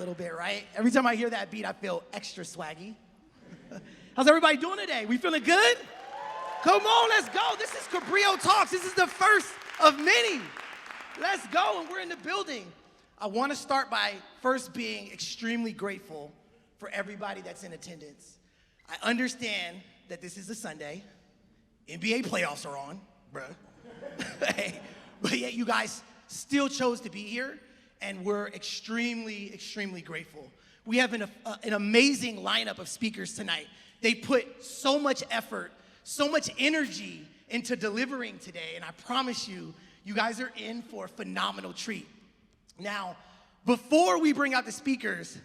little bit, right? Every time I hear that beat, I feel extra swaggy. How's everybody doing today? We feeling good? Come on, let's go. This is Cabrillo Talks. This is the first of many. Let's go, and we're in the building. I want to start by first being extremely grateful for everybody that's in attendance. I understand that this is a Sunday. NBA playoffs are on, bruh. Hey, but yet you guys still chose to be here, and we're extremely, extremely grateful. We have an amazing lineup of speakers tonight. They put so much effort, so much energy into delivering today, and I promise you, you guys are in for a phenomenal treat. Now, before we bring out the speakers,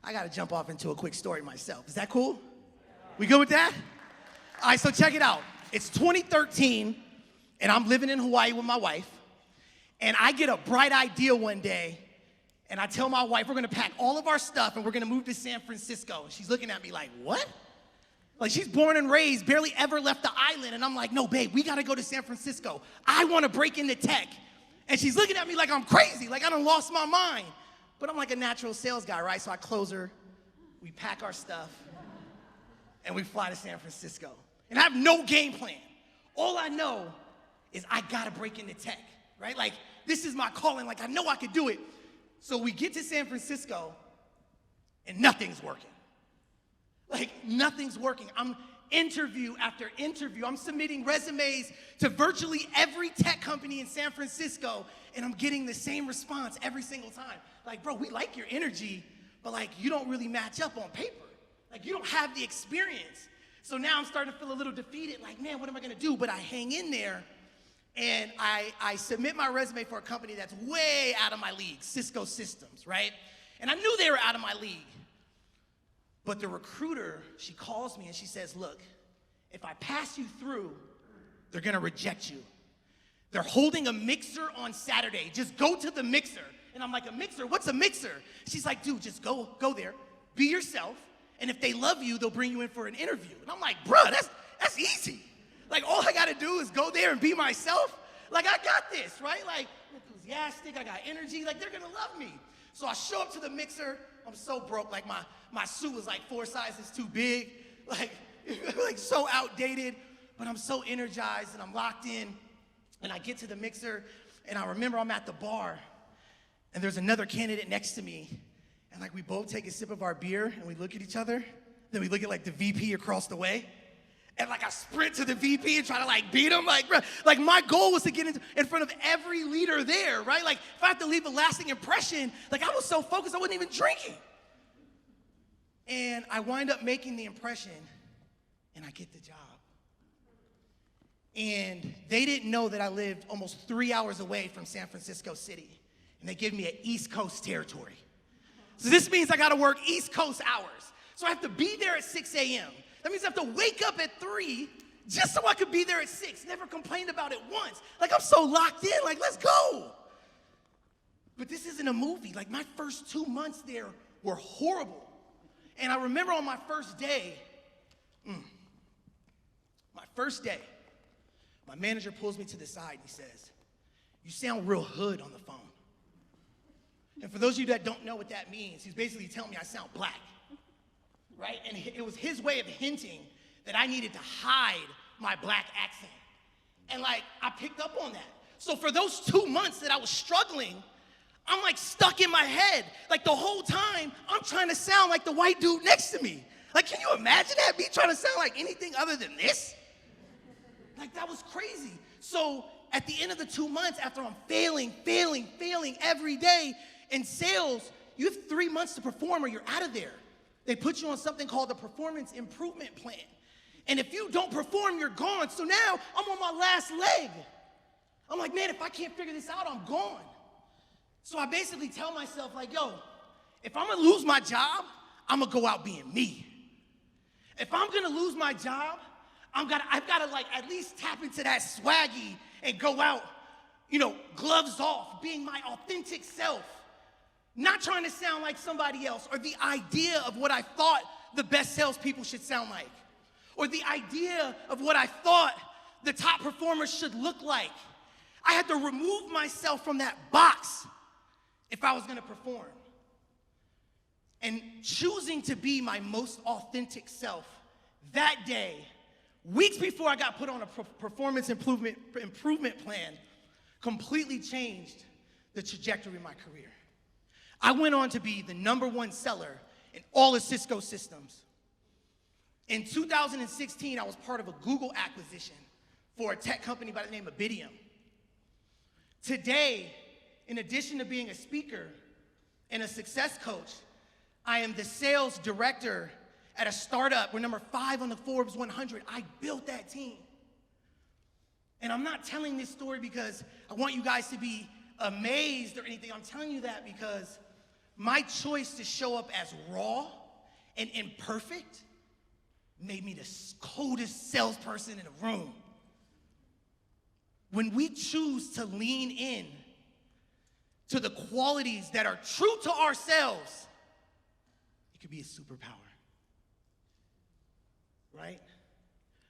I gotta jump off into a quick story myself. Is that cool? We good with that? All right, so check it out. It's 2013, and I'm living in Hawaii with my wife, and I get a bright idea one day, and I tell my wife we're gonna pack all of our stuff and we're gonna move to San Francisco. And she's looking at me like, what? Like, she's born and raised, barely ever left the island, and I'm like, no, babe, we gotta go to San Francisco. I wanna break into tech. And she's looking at me like I'm crazy, like I done lost my mind. But I'm like a natural sales guy, right? So I close her, we pack our stuff, and we fly to San Francisco. And I have no game plan. All I know is I gotta break into tech, right? Like, this is my calling, like I know I could do it. So we get to San Francisco, and nothing's working. Like, nothing's working. I'm interview after interview. I'm submitting resumes to virtually every tech company in San Francisco, and I'm getting the same response every single time. Like, bro, we like your energy, but like, you don't really match up on paper. Like, you don't have the experience. So now I'm starting to feel a little defeated, like, man, what am I gonna do? But I hang in there, and I submit my resume for a company that's way out of my league, Cisco Systems, right? And I knew they were out of my league. But the recruiter, she calls me and she says, look, if I pass you through, they're gonna reject you. They're holding a mixer on Saturday. Just go to the mixer. And I'm like, a mixer? What's a mixer? She's like, dude, just go there, be yourself, and if they love you, they'll bring you in for an interview. And I'm like, bruh, that's easy. Like, all I gotta do is go there and be myself. Like, I got this, right? Like, I'm enthusiastic, I got energy, like, they're gonna love me. So I show up to the mixer. I'm so broke, like my suit was like 4 sizes too big, like so outdated, but I'm so energized and I'm locked in. And I get to the mixer, and I remember I'm at the bar, and there's another candidate next to me, and like we both take a sip of our beer, and we look at each other, then we look at like the VP across the way, and like I sprint to the VP and try to like beat him, like, bro, like my goal was to get in front of every leader there, right? Like, if I have to leave a lasting impression, like I was so focused I wasn't even drinking. And I wind up making the impression, and I get the job. And they didn't know that I lived almost 3 hours away from San Francisco City, and they give me an East Coast territory. So this means I gotta work East Coast hours. So I have to be there at 6 a.m. That means I have to wake up at 3 just so I could be there at 6. Never complained about it once. Like, I'm so locked in, like, let's go. But this isn't a movie. Like, my first 2 months there were horrible. And I remember on my first day, my manager pulls me to the side and he says, you sound real hood on the phone. And for those of you that don't know what that means, he's basically telling me I sound black, right? And it was his way of hinting that I needed to hide my black accent. And like, I picked up on that. So for those 2 months that I was struggling, I'm like stuck in my head. Like, the whole time, I'm trying to sound like the white dude next to me. Like, can you imagine that? Me trying to sound like anything other than this? Like, that was crazy. So at the end of the 2 months, after I'm failing every day in sales, you have 3 months to perform or you're out of there. They put you on something called the performance improvement plan. And if you don't perform, you're gone. So now I'm on my last leg. I'm like, man, if I can't figure this out, I'm gone. So I basically tell myself, like, yo, if I'm gonna lose my job, I'm gonna go out being me. If I'm gonna lose my job, I've gotta like at least tap into that swaggy and go out, you know, gloves off, being my authentic self. Not trying to sound like somebody else or the idea of what I thought the best salespeople should sound like, or the idea of what I thought the top performers should look like. I had to remove myself from that box if I was gonna perform. and choosing to be my most authentic self that day, weeks before I got put on a performance improvement plan, completely changed the trajectory of my career. I went on to be the #1 seller in all of Cisco systems. In 2016, I was part of a Google acquisition for a tech company by the name of Bidium. Today, in addition to being a speaker and a success coach, I am the sales director at a startup. We're #5 on the Forbes 100. I built that team. And I'm not telling this story because I want you guys to be amazed or anything. I'm telling you that because my choice to show up as raw and imperfect made me the coldest salesperson in the room. When we choose to lean in to the qualities that are true to ourselves, it could be a superpower, right?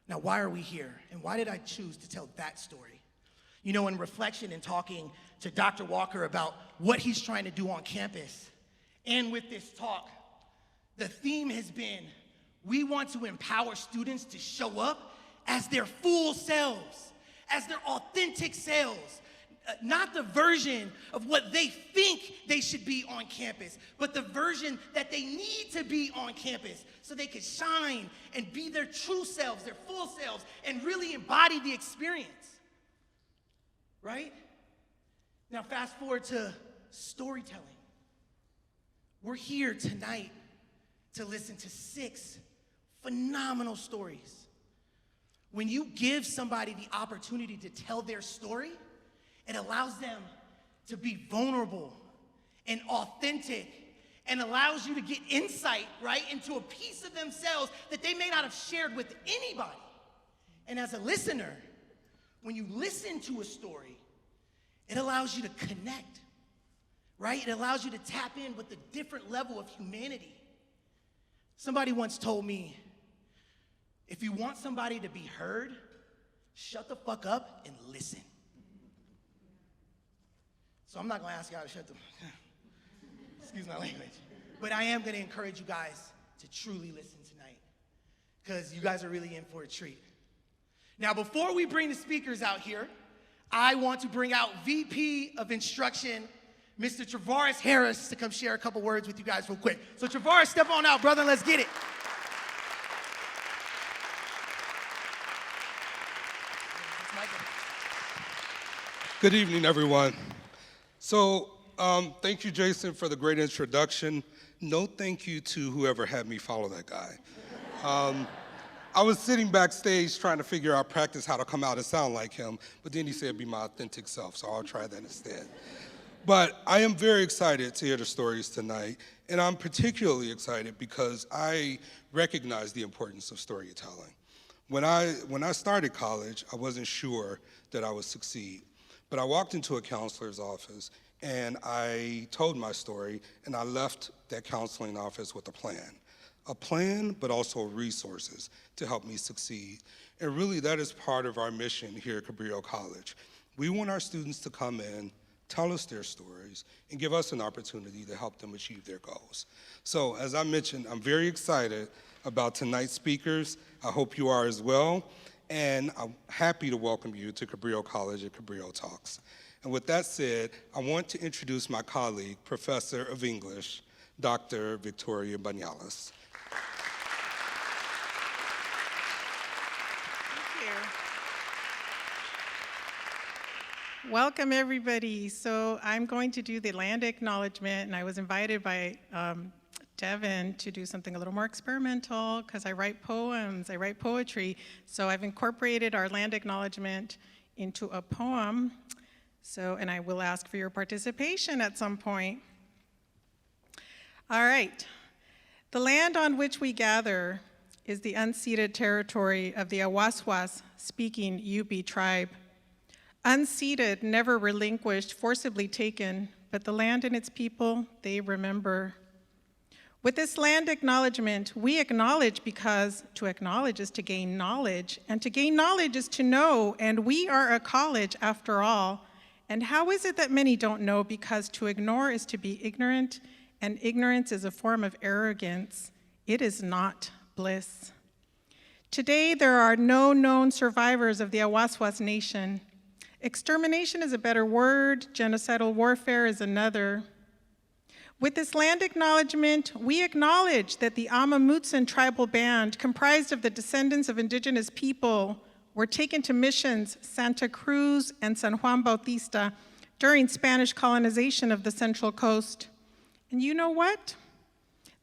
Now, why are we here? And why did I choose to tell that story? You know, in reflection and talking to Dr. Walker about what he's trying to do on campus, and with this talk, the theme has been, we want to empower students to show up as their full selves, as their authentic selves, not the version of what they think they should be on campus, but the version that they need to be on campus so they can shine and be their true selves, their full selves, and really embody the experience, right? Now fast forward to storytelling. We're here tonight to listen to 6 phenomenal stories. When you give somebody the opportunity to tell their story, it allows them to be vulnerable and authentic and allows you to get insight, right, into a piece of themselves that they may not have shared with anybody. And as a listener, when you listen to a story, it allows you to connect, right? It allows you to tap in with a different level of humanity. Somebody once told me, if you want somebody to be heard, shut the fuck up and listen. So I'm not gonna ask y'all to shut the, excuse my language, but I am gonna encourage you guys to truly listen tonight because you guys are really in for a treat. Now, before we bring the speakers out here, I want to bring out VP of Instruction, Mr. Travaris Harris, to come share a couple words with you guys real quick. So Travaris, step on out, brother, let's get it. Good evening, everyone. So thank you, Jason, for the great introduction. No thank you to whoever had me follow that guy. I was sitting backstage trying to figure out, practice how to come out and sound like him, but then he said be my authentic self, so I'll try that instead. But I am very excited to hear the stories tonight, and I'm particularly excited because I recognize the importance of storytelling. When I started college, I wasn't sure that I would succeed. But I walked into a counselor's office and I told my story and I left that counseling office with a plan, but also resources to help me succeed. And really that is part of our mission here at Cabrillo College. We want our students to come in, tell us their stories, and give us an opportunity to help them achieve their goals. So as I mentioned, I'm very excited about tonight's speakers. I hope you are as well. And I'm happy to welcome you to Cabrillo College at Cabrillo Talks. And with that said, I want to introduce my colleague, Professor of English, Dr. Victoria Bañales. Thank you. Welcome, everybody. So I'm going to do the land acknowledgement, and I was invited by Devin to do something a little more experimental because I write poems, I write poetry. So I've incorporated our land acknowledgement into a poem. So, and I will ask for your participation at some point. All right. The land on which we gather is the unceded territory of the Awaswas-speaking Yupi tribe. Unceded, never relinquished, forcibly taken, but the land and its people, they remember. With this land acknowledgement, we acknowledge because to acknowledge is to gain knowledge, and to gain knowledge is to know, and we are a college after all. And how is it that many don't know? Because to ignore is to be ignorant, and ignorance is a form of arrogance, it is not bliss. Today, there are no known survivors of the Awaswas Nation. Extermination is a better word, genocidal warfare is another. With this land acknowledgement, we acknowledge that the Amamutsan tribal band, comprised of the descendants of indigenous people, were taken to missions Santa Cruz and San Juan Bautista during Spanish colonization of the Central Coast. And you know what?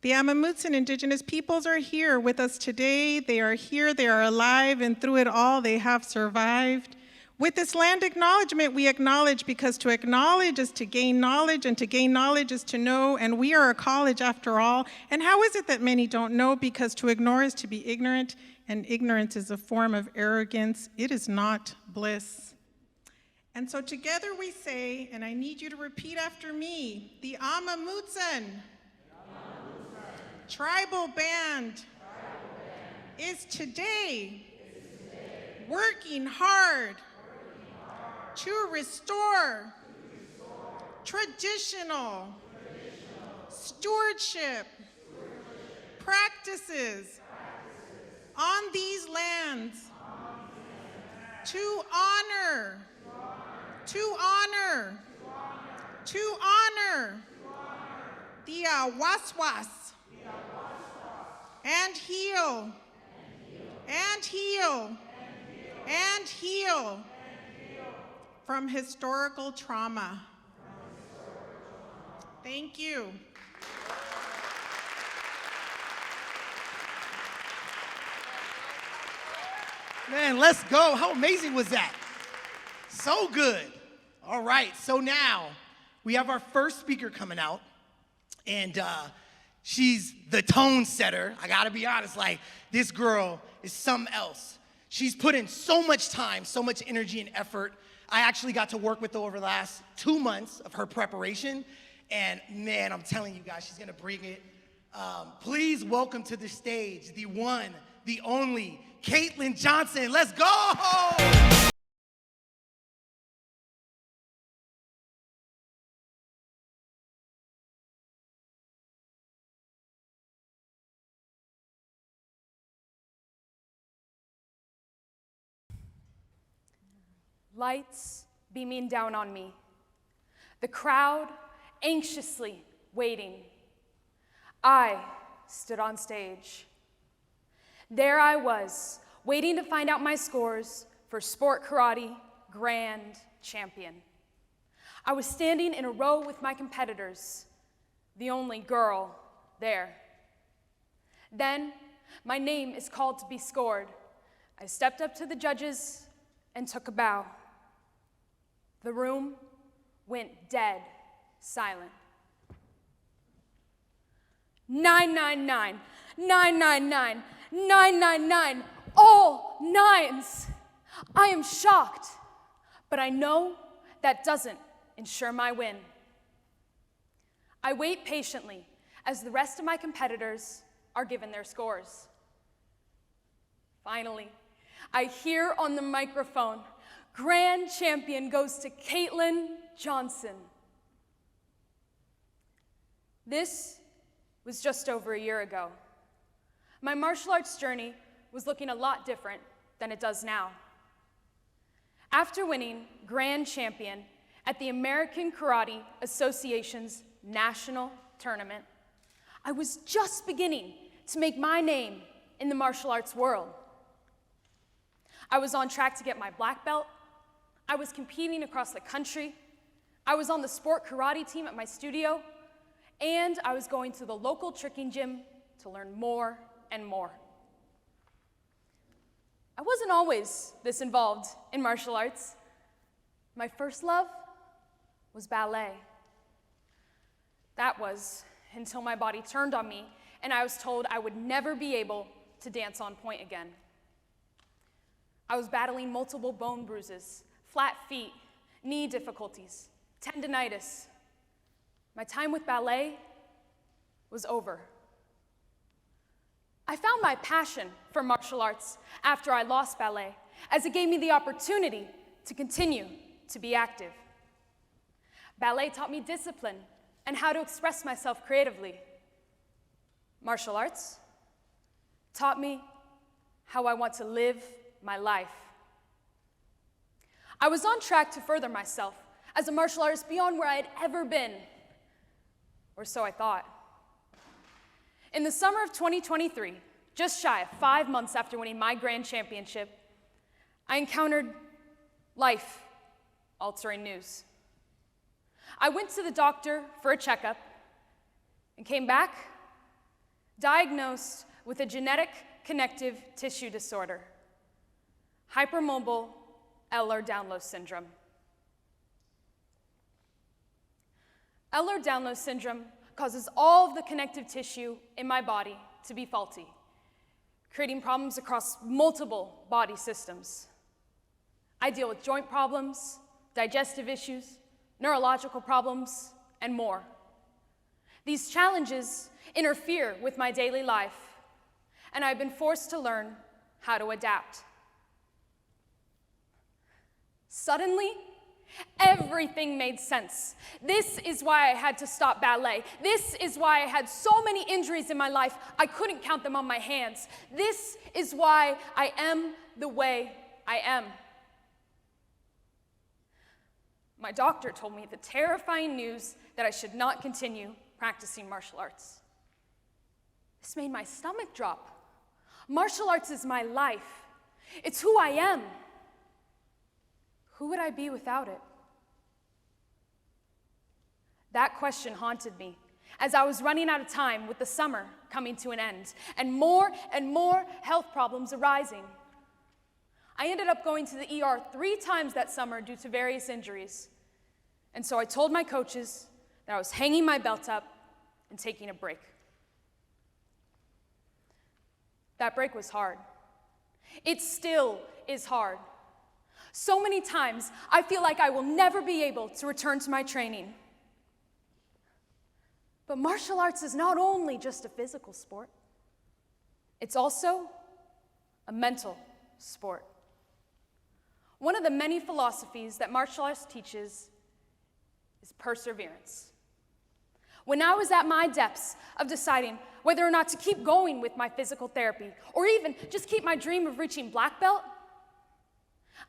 The Amamutsan indigenous peoples are here with us today. They are here, they are alive, and through it all, they have survived. With this land acknowledgement, we acknowledge because to acknowledge is to gain knowledge, and to gain knowledge is to know, and we are a college after all. And how is it that many don't know? Because to ignore is to be ignorant, and ignorance is a form of arrogance. It is not bliss. And so together we say, and I need you to repeat after me, the Amamutsan tribal band is today working hard to restore traditional stewardship practices on these lands to honor the Awaswas and heal from historical trauma. Thank you. Man, let's go. How amazing was that? So good. All right, so now we have our first speaker coming out, and she's the tone setter. I gotta be honest, like, this girl is something else. She's put in so much time, so much energy and effort. I actually got to work with her over the last 2 months of her preparation, and man, I'm telling you guys, she's gonna bring it. Please welcome to the stage the one, the only, Caitlin Johnson. Let's go! Lights beaming down on me. The crowd anxiously waiting. I stood on stage. There I was, waiting to find out my scores for Sport Karate Grand Champion. I was standing in a row with my competitors, the only girl there. Then my name is called to be scored. I stepped up to the judges and took a bow. The room went dead silent. 999, 999, 999, all nines. I am shocked, but I know that doesn't ensure my win. I wait patiently as the rest of my competitors are given their scores. Finally, I hear on the microphone, Grand Champion goes to Caitlin Johnson. This was just over a year ago. My martial arts journey was looking a lot different than it does now. After winning Grand Champion at the American Karate Association's national tournament, I was just beginning to make my name in the martial arts world. I was on track to get my black belt. I was competing across the country. I was on the sport karate team at my studio, and I was going to the local tricking gym to learn more and more. I wasn't always this involved in martial arts. My first love was ballet. That was until my body turned on me and I was told I would never be able to dance on point again. I was battling multiple bone bruises, flat feet, knee difficulties, tendinitis. My time with ballet was over. I found my passion for martial arts after I lost ballet, as it gave me the opportunity to continue to be active. Ballet taught me discipline, and how to express myself creatively. Martial arts taught me how I want to live my life. I was on track to further myself as a martial artist beyond where I had ever been, or so I thought. In the summer of 2023, just shy of 5 months after winning my grand championship, I encountered life-altering news. I went to the doctor for a checkup and came back diagnosed with a genetic connective tissue disorder, hypermobile Ehlers-Danlos syndrome. Ehlers-Danlos syndrome causes all of the connective tissue in my body to be faulty, creating problems across multiple body systems. I deal with joint problems, digestive issues, neurological problems, and more. These challenges interfere with my daily life, and I've been forced to learn how to adapt. Suddenly, everything made sense. This is why I had to stop ballet. This is why I had so many injuries in my life, I couldn't count them on my hands. This is why I am the way I am. My doctor told me the terrifying news that I should not continue practicing martial arts. This made my stomach drop. Martial arts is my life. It's who I am. Who would I be without it? That question haunted me as I was running out of time with the summer coming to an end and more health problems arising. I ended up going to the ER 3 times that summer due to various injuries. And so I told my coaches that I was hanging my belt up and taking a break. That break was hard. It still is hard. So many times I feel like I will never be able to return to my training. But martial arts is not only just a physical sport, it's also a mental sport. One of the many philosophies that martial arts teaches is perseverance. When I was at my depths of deciding whether or not to keep going with my physical therapy, or even just keep my dream of reaching black belt,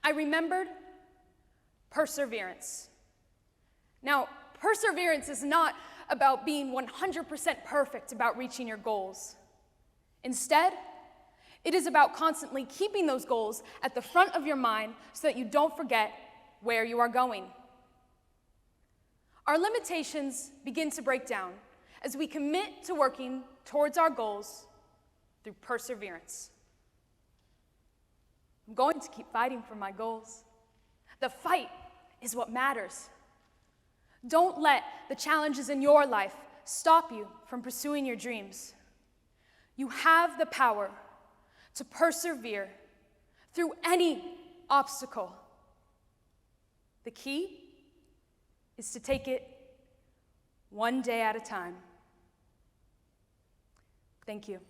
I remembered perseverance. Now, perseverance is not about being 100% perfect about reaching your goals. Instead, it is about constantly keeping those goals at the front of your mind so that you don't forget where you are going. Our limitations begin to break down as we commit to working towards our goals through perseverance. I'm going to keep fighting for my goals. The fight is what matters. Don't let the challenges in your life stop you from pursuing your dreams. You have the power to persevere through any obstacle. The key is to take it one day at a time. Thank you.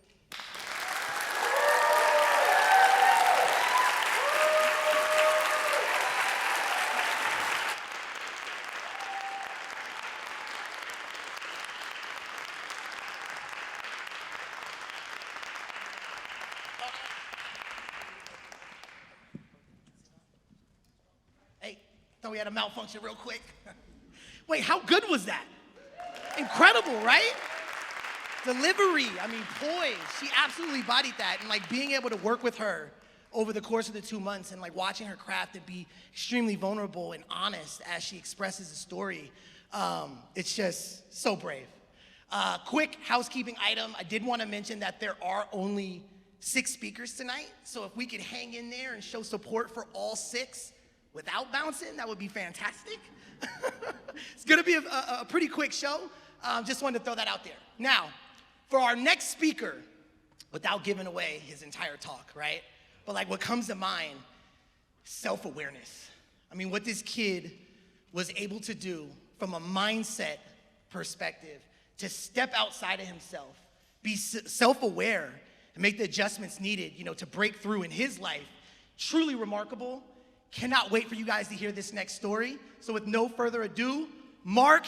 Hey, thought we had a malfunction real quick. Wait, how good was that? Incredible, right? Delivery, I mean, poise. She absolutely bodied that. And like being able to work with her over the course of the 2 months and like watching her craft and be extremely vulnerable and honest as she expresses the story, it's just so brave. Quick housekeeping item. I did want to mention that there are only 6 speakers tonight. So if we could hang in there and show support for all 6 without bouncing, that would be fantastic. It's gonna be a pretty quick show. Just wanted to throw that out there. Now, for our next speaker, without giving away his entire talk, right? But like what comes to mind, self-awareness. I mean, what this kid was able to do from a mindset perspective to step outside of himself, be self-aware, and make the adjustments needed, to break through in his life, truly remarkable. Cannot wait for you guys to hear this next story. So with no further ado, Mark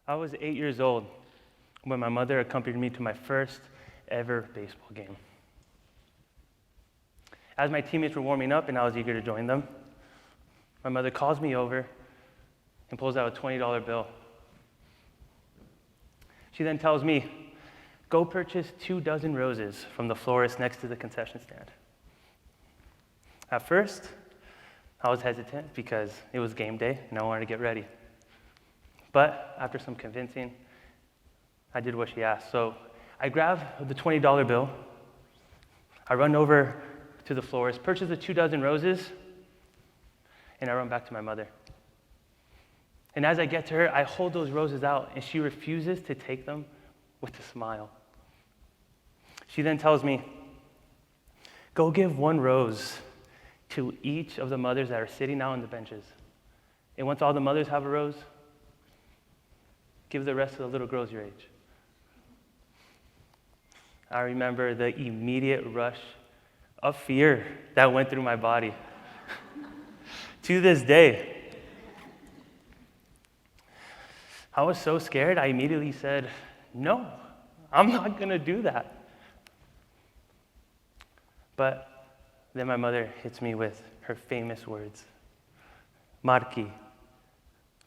I was 8 years old when my mother accompanied me to my first ever baseball game. As my teammates were warming up and I was eager to join them, my mother calls me over and pulls out a $20 bill. She then tells me, go purchase 2 dozen roses from the florist next to the concession stand. At first, I was hesitant because it was game day and I wanted to get ready. But after some convincing, I did what she asked. So I grab the $20 bill, I run over to the florist, purchase the 2 dozen roses, and I run back to my mother. And as I get to her, I hold those roses out, and she refuses to take them with a smile. She then tells me, go give 1 rose to each of the mothers that are sitting out on the benches. And once all the mothers have a rose, give the rest of the little girls your age. I remember the immediate rush of fear that went through my body. To this day, I was so scared, I immediately said, no, I'm not gonna do that. But then my mother hits me with her famous words, Marky,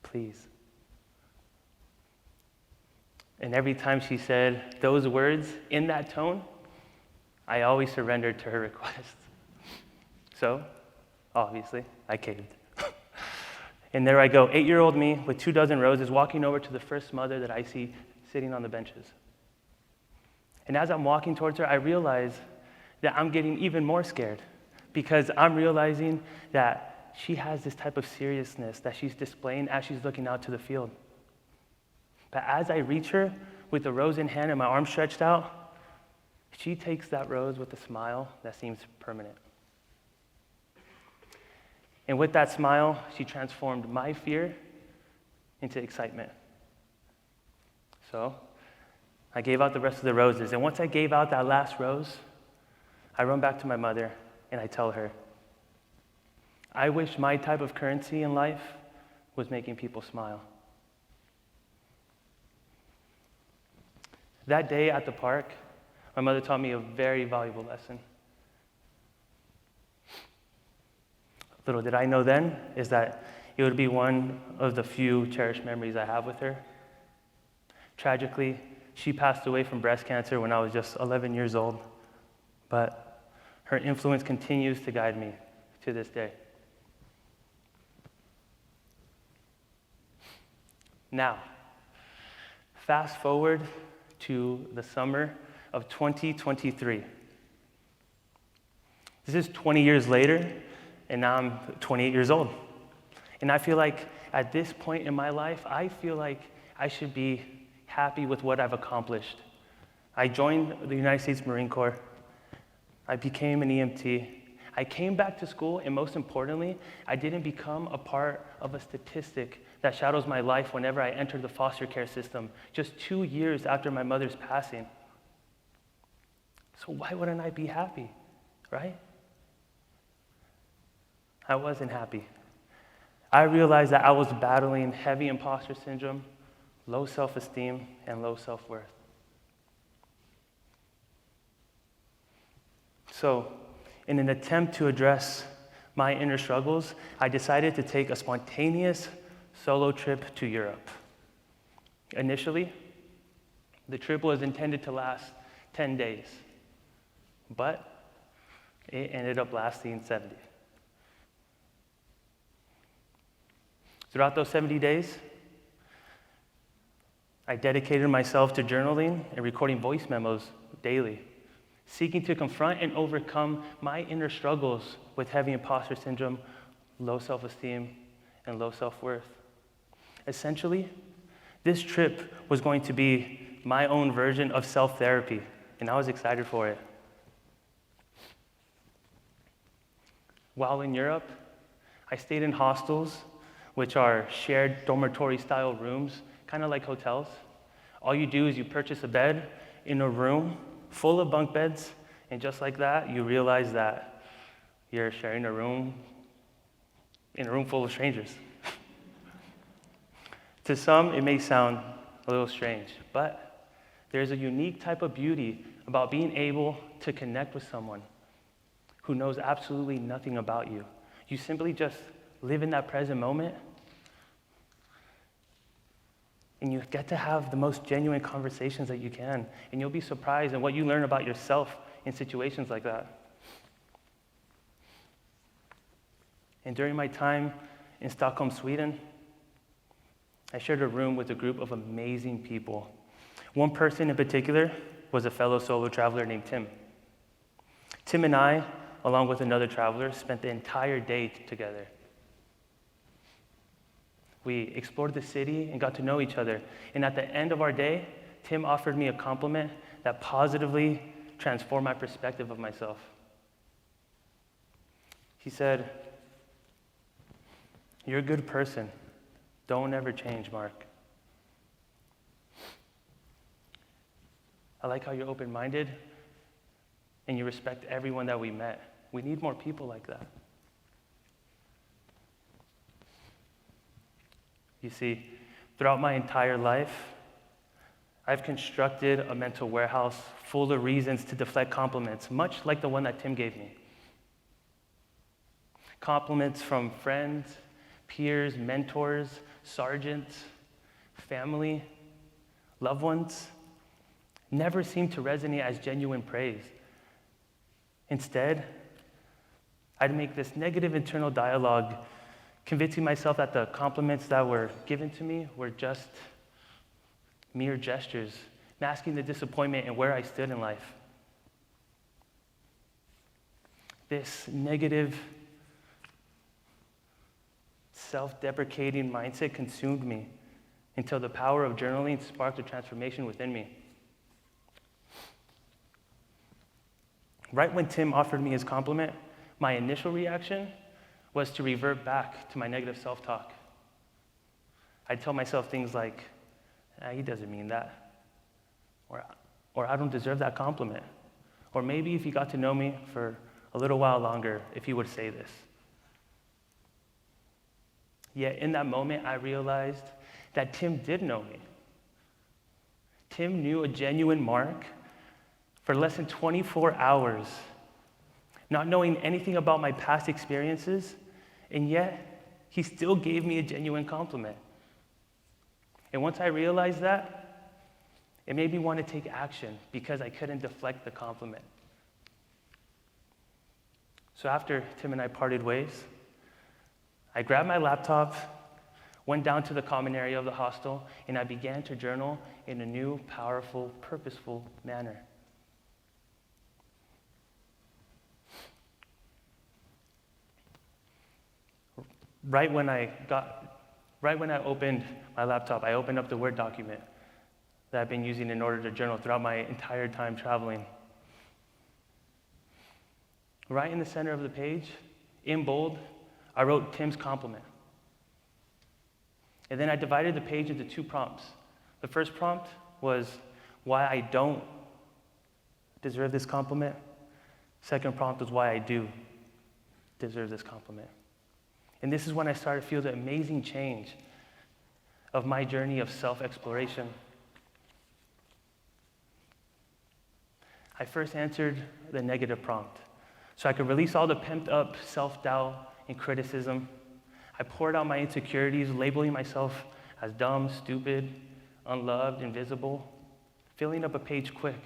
please. And every time she said those words in that tone, I always surrendered to her request. So, obviously, I caved. And there I go, 8-year-old me with 2 dozen roses, walking over to the first mother that I see sitting on the benches. And as I'm walking towards her, I realize that I'm getting even more scared because I'm realizing that she has this type of seriousness that she's displaying as she's looking out to the field. But as I reach her with the rose in hand and my arm stretched out, she takes that rose with a smile that seems permanent. And with that smile, she transformed my fear into excitement. So I gave out the rest of the roses. And once I gave out that last rose, I run back to my mother and I tell her, I wish my type of currency in life was making people smile. That day at the park, my mother taught me a very valuable lesson. Little did I know then is that it would be one of the few cherished memories I have with her. Tragically, she passed away from breast cancer when I was just 11 years old, but her influence continues to guide me to this day. Now, fast forward to the summer of 2023. This is 20 years later, and now I'm 28 years old. And I feel like at this point in my life, I feel like I should be happy with what I've accomplished. I joined the United States Marine Corps. I became an EMT. I came back to school, and most importantly, I didn't become a part of a statistic that shadows my life whenever I entered the foster care system, just 2 years after my mother's passing. So why wouldn't I be happy, right? I wasn't happy. I realized that I was battling heavy imposter syndrome, low self-esteem, and low self-worth. So, in an attempt to address my inner struggles, I decided to take a spontaneous solo trip to Europe. Initially, the trip was intended to last 10 days, but it ended up lasting 70. Throughout those 70 days, I dedicated myself to journaling and recording voice memos daily, seeking to confront and overcome my inner struggles with heavy imposter syndrome, low self-esteem, and low self-worth. Essentially, this trip was going to be my own version of self-therapy, and I was excited for it. While in Europe, I stayed in hostels, which are shared dormitory-style rooms, kind of like hotels. All you do is you purchase a bed in a room full of bunk beds, and just like that, you realize that you're sharing a room in a room full of strangers. To some, it may sound a little strange, but there's a unique type of beauty about being able to connect with someone who knows absolutely nothing about you. You simply just live in that present moment, and you get to have the most genuine conversations that you can, and you'll be surprised at what you learn about yourself in situations like that. And during my time in Stockholm, Sweden, I shared a room with a group of amazing people. One person in particular was a fellow solo traveler named Tim. Tim and I, along with another traveler, spent the entire day together. We explored the city and got to know each other. And at the end of our day, Tim offered me a compliment that positively transformed my perspective of myself. He said, "You're a good person. Don't ever change, Mark. I like how you're open-minded and you respect everyone that we met. We need more people like that." You see, throughout my entire life, I've constructed a mental warehouse full of reasons to deflect compliments, much like the one that Tim gave me. Compliments from friends, peers, mentors, sergeants, family, loved ones never seemed to resonate as genuine praise. Instead, I'd make this negative internal dialogue, convincing myself that the compliments that were given to me were just mere gestures, masking the disappointment and where I stood in life. This negative, self-deprecating mindset consumed me until the power of journaling sparked a transformation within me. Right when Tim offered me his compliment, my initial reaction was to revert back to my negative self-talk. I'd tell myself things like, he doesn't mean that, or I don't deserve that compliment, or maybe if he got to know me for a little while longer, if he would say this. Yet in that moment, I realized that Tim did know me. Tim knew a genuine Mark for less than 24 hours, not knowing anything about my past experiences, and yet he still gave me a genuine compliment. And once I realized that, it made me want to take action because I couldn't deflect the compliment. So after Tim and I parted ways, I grabbed my laptop, went down to the common area of the hostel, and I began to journal in a new, powerful, purposeful manner. Right when I opened my laptop, I opened up the Word document that I've been using in order to journal throughout my entire time traveling. Right in the center of the page, in bold, I wrote Tim's compliment. And then I divided the page into two prompts. The first prompt was why I don't deserve this compliment. Second prompt was why I do deserve this compliment. And this is when I started to feel the amazing change of my journey of self-exploration. I first answered the negative prompt, so I could release all the pent-up self-doubt and criticism. I poured out my insecurities, labeling myself as dumb, stupid, unloved, invisible, filling up a page quick.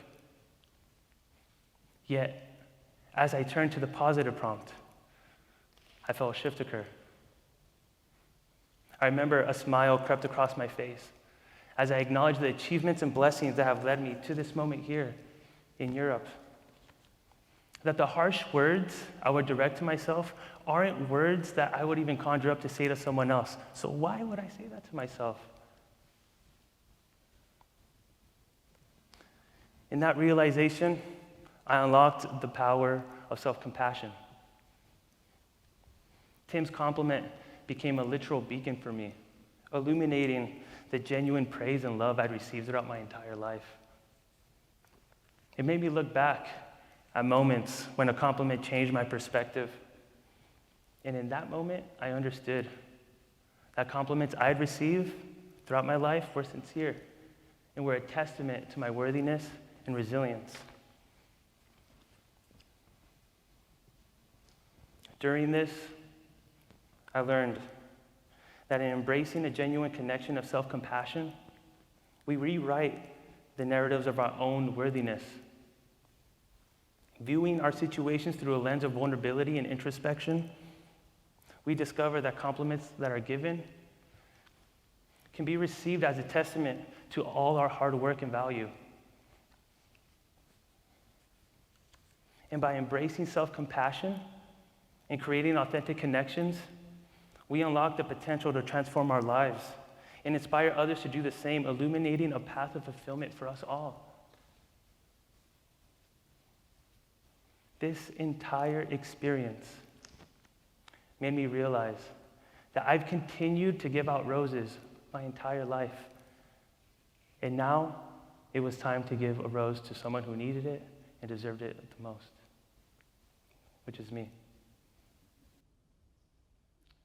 Yet, as I turned to the positive prompt, I felt a shift occur. I remember a smile crept across my face as I acknowledged the achievements and blessings that have led me to this moment here in Europe. That the harsh words I would direct to myself aren't words that I would even conjure up to say to someone else. So why would I say that to myself? In that realization, I unlocked the power of self-compassion. Tim's compliment became a literal beacon for me, illuminating the genuine praise and love I'd received throughout my entire life. It made me look back at moments when a compliment changed my perspective. And in that moment, I understood that compliments I'd received throughout my life were sincere and were a testament to my worthiness and resilience. During this, I learned that in embracing a genuine connection of self-compassion, we rewrite the narratives of our own worthiness. Viewing our situations through a lens of vulnerability and introspection, we discover that compliments that are given can be received as a testament to all our hard work and value. And by embracing self-compassion and creating authentic connections, we unlock the potential to transform our lives and inspire others to do the same, illuminating a path of fulfillment for us all. This entire experience made me realize that I've continued to give out roses my entire life. And now it was time to give a rose to someone who needed it and deserved it the most, which is me.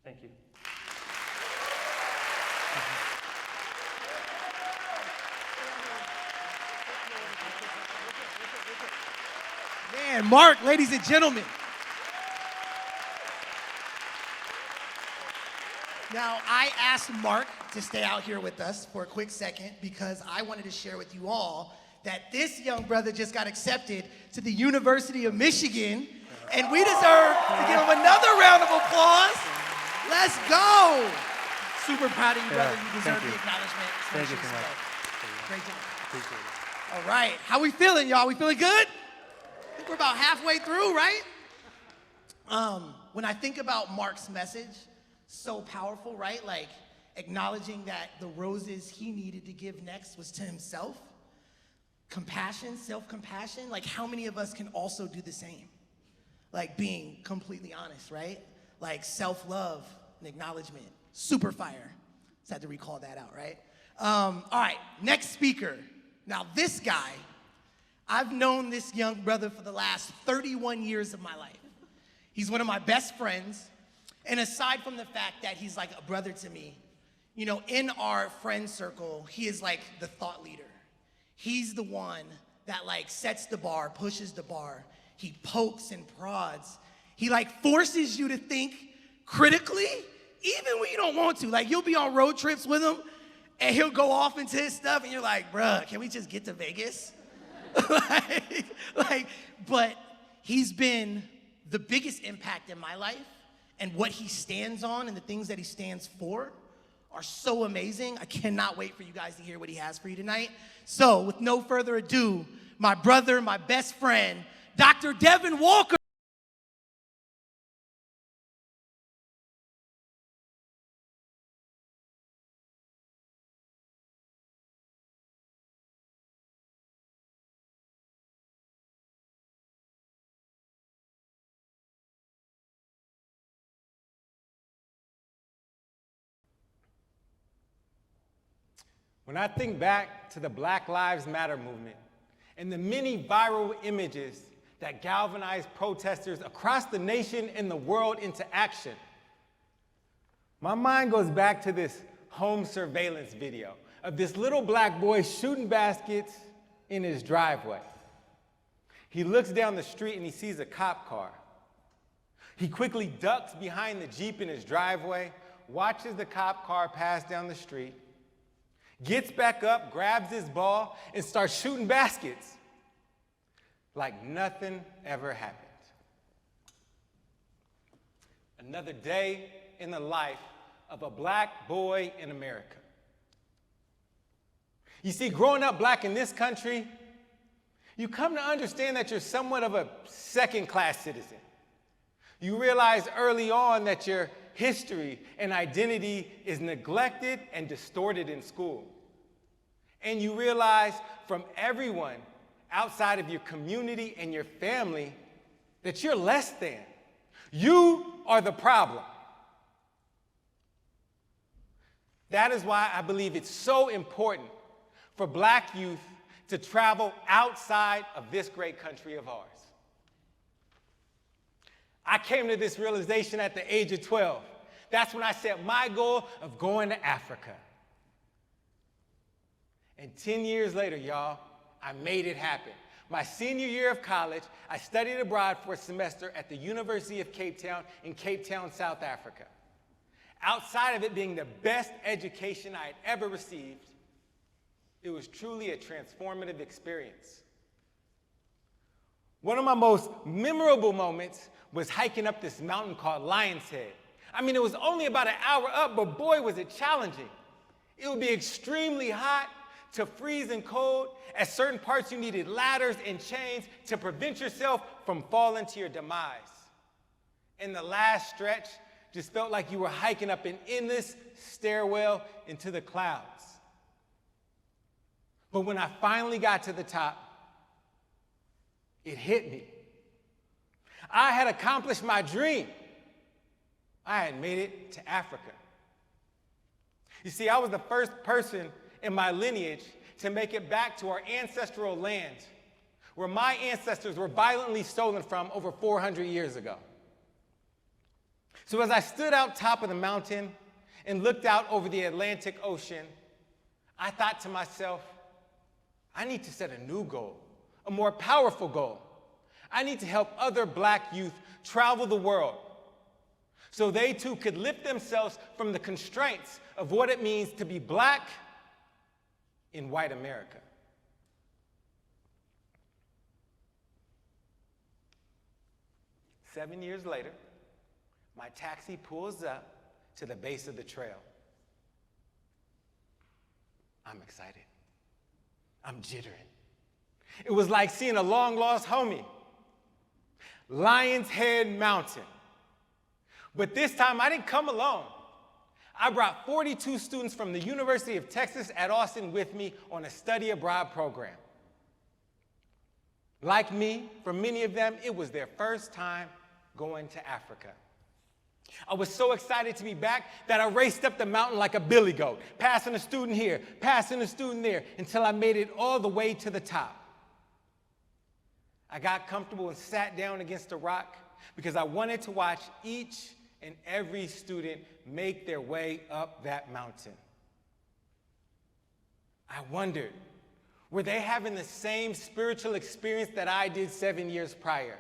Thank you. Man, Mark, ladies and gentlemen. Now, I asked Mark to stay out here with us for a quick second because I wanted to share with you all that this young brother just got accepted to the University of Michigan, and we deserve to give him another round of applause. Let's go. Super proud of you, brother. You deserve the acknowledgement. Thank you so much. Great job. Appreciate it. All right, how we feeling, y'all? We feeling good? I think we're about halfway through, right? When I think about Mark's message, so powerful, right? Like acknowledging that the roses he needed to give next was to himself. Compassion, self-compassion, like how many of us can also do the same? Like being completely honest, right? Like self-love and acknowledgement. Super fire. Just had to recall that out, right? All right, next speaker. Now this guy, I've known this young brother for the last 31 years of my life. He's one of my best friends. And aside from the fact that he's like a brother to me, you know, in our friend circle, he is like the thought leader. He's the one that like sets the bar, pushes the bar. He pokes and prods. He like forces you to think critically, even when you don't want to. Like you'll be on road trips with him and he'll go off into his stuff and you're like, bruh, can we just get to Vegas? But he's been the biggest impact in my life, and what he stands on and the things that he stands for are so amazing. I cannot wait for you guys to hear what he has for you tonight. So with no further ado, my brother, my best friend, Dr. Devin Walker. When I think back to the Black Lives Matter movement and the many viral images that galvanized protesters across the nation and the world into action, my mind goes back to this home surveillance video of this little black boy shooting baskets in his driveway. He looks down the street and he sees a cop car. He quickly ducks behind the Jeep in his driveway, watches the cop car pass down the street, gets back up, grabs his ball, and starts shooting baskets like nothing ever happened. Another day in the life of a black boy in America. You see, growing up black in this country, you come to understand that you're somewhat of a second-class citizen. You realize early on that your history and identity is neglected and distorted in school. And you realize from everyone outside of your community and your family that you're less than. You are the problem. That is why I believe it's so important for black youth to travel outside of this great country of ours. I came to this realization at the age of 12. That's when I set my goal of going to Africa. And 10 years later, y'all, I made it happen. My senior year of college, I studied abroad for a semester at the University of Cape Town in Cape Town, South Africa. Outside of it being the best education I had ever received, it was truly a transformative experience. One of my most memorable moments was hiking up this mountain called Lion's Head. I mean, it was only about an hour up, but boy, was it challenging. It would be extremely hot to freezing cold. At certain parts, you needed ladders and chains to prevent yourself from falling to your demise. And the last stretch just felt like you were hiking up an endless stairwell into the clouds. But when I finally got to the top, it hit me. I had accomplished my dream. I had made it to Africa. You see, I was the first person in my lineage to make it back to our ancestral land, where my ancestors were violently stolen from over 400 years ago. So as I stood out top of the mountain and looked out over the Atlantic Ocean, I thought to myself, I need to set a new goal, a more powerful goal. I need to help other black youth travel the world so they too could lift themselves from the constraints of what it means to be black in white America. Seven years later, my taxi pulls up to the base of the trail. I'm excited. I'm jittering. It was like seeing a long-lost homie. Lion's Head Mountain. But this time, I didn't come alone. I brought 42 students from the University of Texas at Austin with me on a study abroad program. Like me, for many of them, it was their first time going to Africa. I was so excited to be back that I raced up the mountain like a billy goat, passing a student here, passing a student there, until I made it all the way to the top. I got comfortable and sat down against a rock because I wanted to watch each and every student make their way up that mountain. I wondered, were they having the same spiritual experience that I did 7 years prior?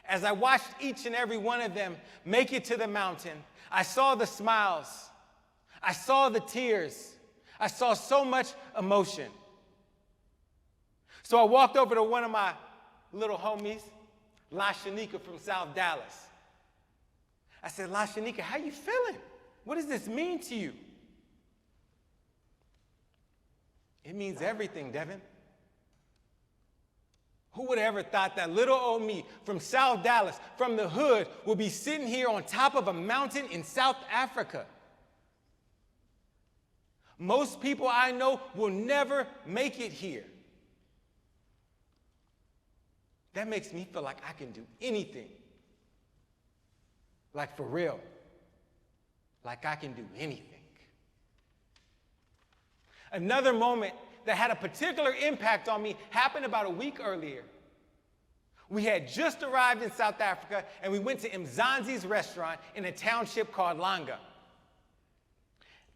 As I watched each and every one of them make it to the mountain, I saw the smiles, I saw the tears, I saw so much emotion. So I walked over to one of my little homies, La Shanika from South Dallas. I said, La Shanika, how you feeling? What does this mean to you? It means everything, Devin. Who would have ever thought that little old me from South Dallas, from the hood, would be sitting here on top of a mountain in South Africa? Most people I know will never make it here. That makes me feel like I can do anything. Like for real. Like I can do anything. Another moment that had a particular impact on me happened about a week earlier. We had just arrived in South Africa and we went to Mzansi's restaurant in a township called Langa.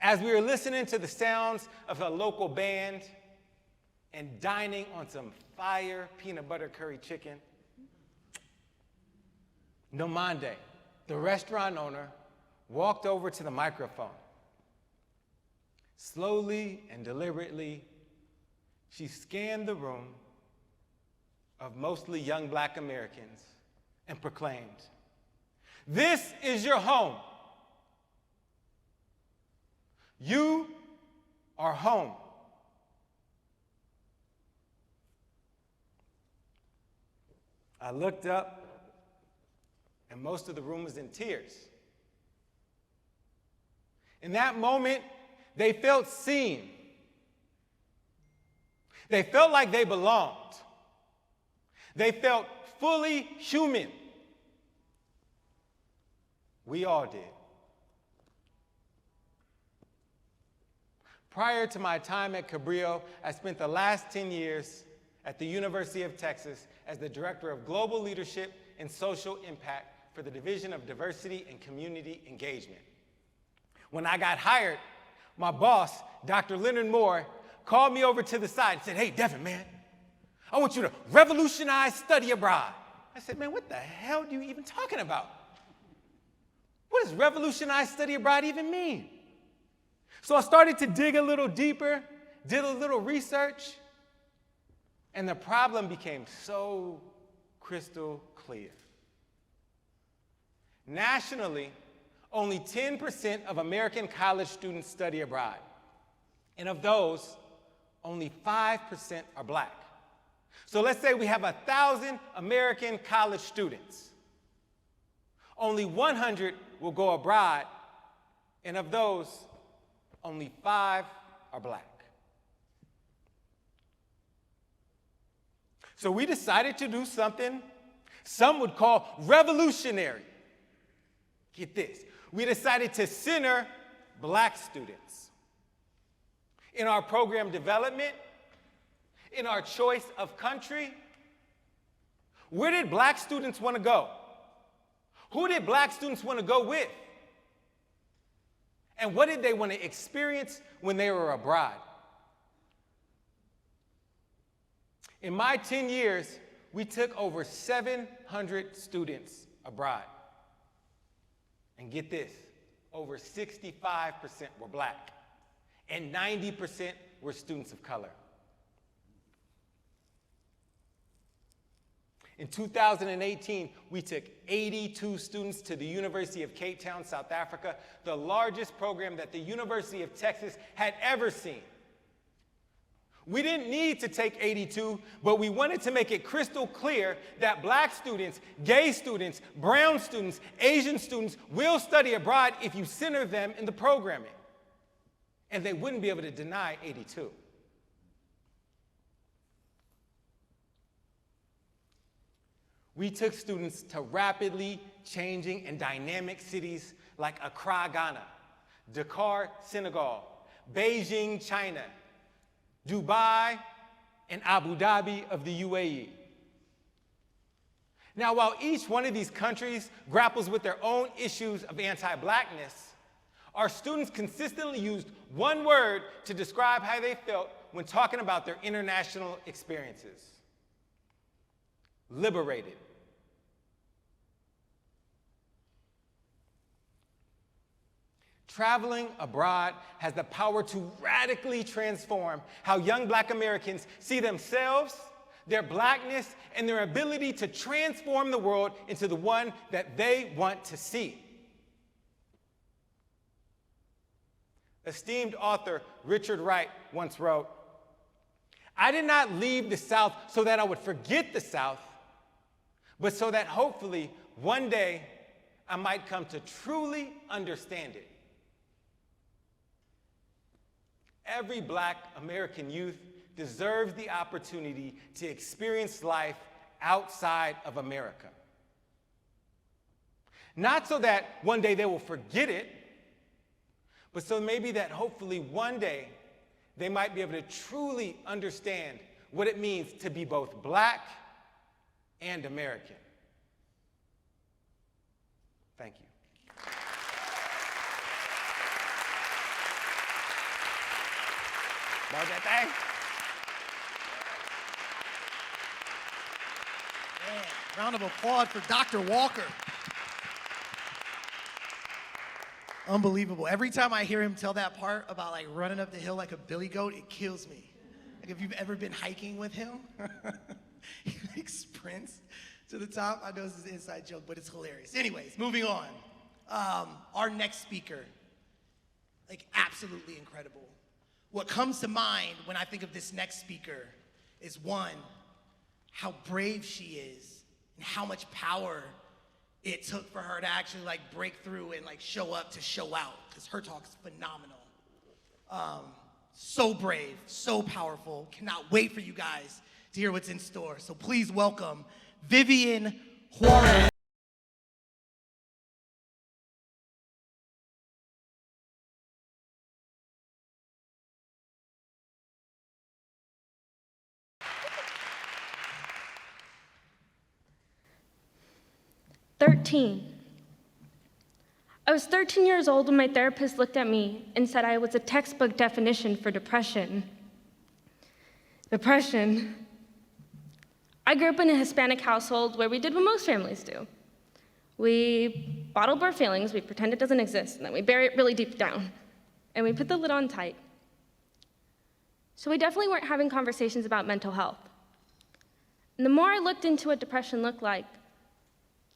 As we were listening to the sounds of a local band and dining on some fire peanut butter curry chicken, Nomande, the restaurant owner, walked over to the microphone. Slowly and deliberately, she scanned the room of mostly young black Americans and proclaimed, "This is your home. You are home." I looked up, and most of the room was in tears. In that moment, they felt seen. They felt like they belonged. They felt fully human. We all did. Prior to my time at Cabrillo, I spent the last 10 years at the University of Texas as the Director of Global Leadership and Social Impact for the Division of Diversity and Community Engagement. When I got hired, my boss, Dr. Leonard Moore, called me over to the side and said, "Hey, Devin, man, I want you to revolutionize study abroad." I said, "Man, what the hell are you even talking about? What does revolutionize study abroad even mean?" So I started to dig a little deeper, did a little research, and the problem became so crystal clear. Nationally, only 10% of American college students study abroad. And of those, only 5% are black. So let's say we have 1,000 American college students. Only 100 will go abroad, and of those, only 5 are black. So we decided to do something some would call revolutionary. Get this. We decided to center black students in our program development, in our choice of country. Where did black students want to go? Who did black students want to go with? And what did they want to experience when they were abroad? In my 10 years, we took over 700 students abroad. And get this, over 65% were black, and 90% were students of color. In 2018, we took 82 students to the University of Cape Town, South Africa, the largest program that the University of Texas had ever seen. We didn't need to take 82, but we wanted to make it crystal clear that black students, gay students, brown students, Asian students will study abroad if you center them in the programming. And they wouldn't be able to deny 82. We took students to rapidly changing and dynamic cities like Accra, Ghana, Dakar, Senegal, Beijing, China, Dubai, and Abu Dhabi of the UAE. Now, while each one of these countries grapples with their own issues of anti-blackness, our students consistently used one word to describe how they felt when talking about their international experiences: liberated. Traveling abroad has the power to radically transform how young black Americans see themselves, their blackness, and their ability to transform the world into the one that they want to see. Esteemed author Richard Wright once wrote, "I did not leave the South so that I would forget the South, but so that hopefully one day I might come to truly understand it." Every black American youth deserves the opportunity to experience life outside of America. Not so that one day they will forget it, but so maybe that hopefully one day they might be able to truly understand what it means to be both black and American. Thank you. About that thing? Man, round of applause for Dr. Walker. Unbelievable. Every time I hear him tell that part about like running up the hill like a billy goat, it kills me. Like if you've ever been hiking with him, he like sprints to the top. I know this is an inside joke, but it's hilarious. Anyways, moving on. Our next speaker, like absolutely incredible. What comes to mind when I think of this next speaker is one, how brave she is and how much power it took for her to actually like break through and like show up to show out, because her talk's phenomenal. So brave, so powerful. Cannot wait for you guys to hear what's in store. So please welcome Vivian Juarez. I was 13 years old when my therapist looked at me and said I was a textbook definition for depression. Depression. I grew up in a Hispanic household where we did what most families do. We bottle up our feelings, we pretend it doesn't exist, and then we bury it really deep down, and we put the lid on tight. So we definitely weren't having conversations about mental health. And the more I looked into what depression looked like,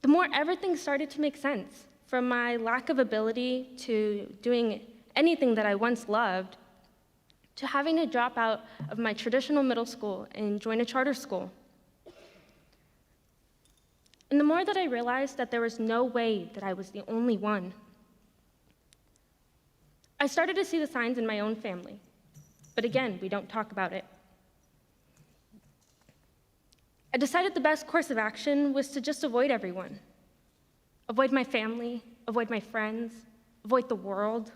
the more everything started to make sense. From my lack of ability to doing anything that I once loved, to having to drop out of my traditional middle school and join a charter school. And the more that I realized that there was no way that I was the only one, I started to see the signs in my own family. But again, we don't talk about it. I decided the best course of action was to just avoid everyone. Avoid my family, avoid my friends, avoid the world.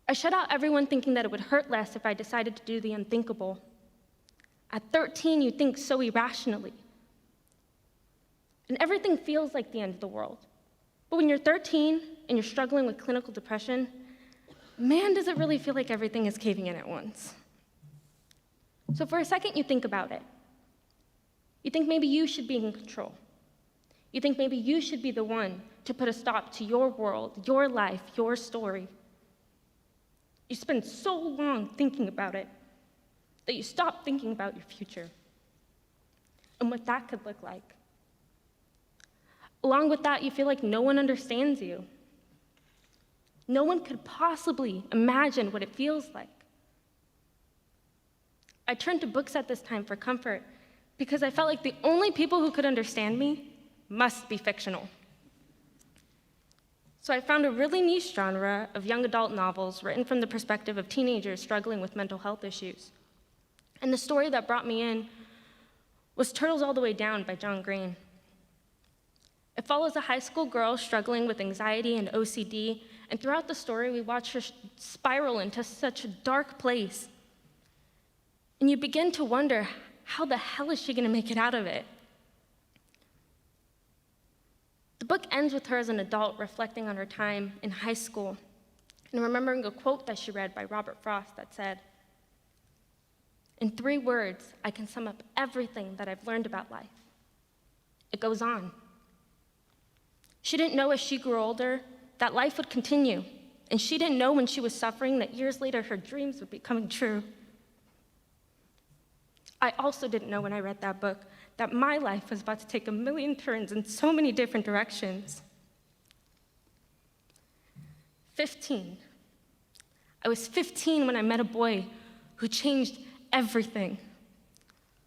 I shut out everyone thinking that it would hurt less if I decided to do the unthinkable. At 13, you think so irrationally. And everything feels like the end of the world. But when you're 13 and you're struggling with clinical depression, man, does it really feel like everything is caving in at once. So for a second, you think about it. You think maybe you should be in control. You think maybe you should be the one to put a stop to your world, your life, your story. You spend so long thinking about it that you stop thinking about your future and what that could look like. Along with that, you feel like no one understands you. No one could possibly imagine what it feels like. I turned to books at this time for comfort because I felt like the only people who could understand me must be fictional. So I found a really niche genre of young adult novels written from the perspective of teenagers struggling with mental health issues. And the story that brought me in was Turtles All the Way Down by John Green. It follows a high school girl struggling with anxiety and OCD, and throughout the story, we watch her spiral into such a dark place. And you begin to wonder, how the hell is she gonna make it out of it? The book ends with her as an adult reflecting on her time in high school and remembering a quote that she read by Robert Frost that said, "In 3 words, I can sum up everything that I've learned about life. It goes on." She didn't know as she grew older that life would continue, and she didn't know when she was suffering that years later her dreams would be coming true. I also didn't know when I read that book that my life was about to take a million turns in so many different directions. 15. I was 15 when I met a boy who changed everything.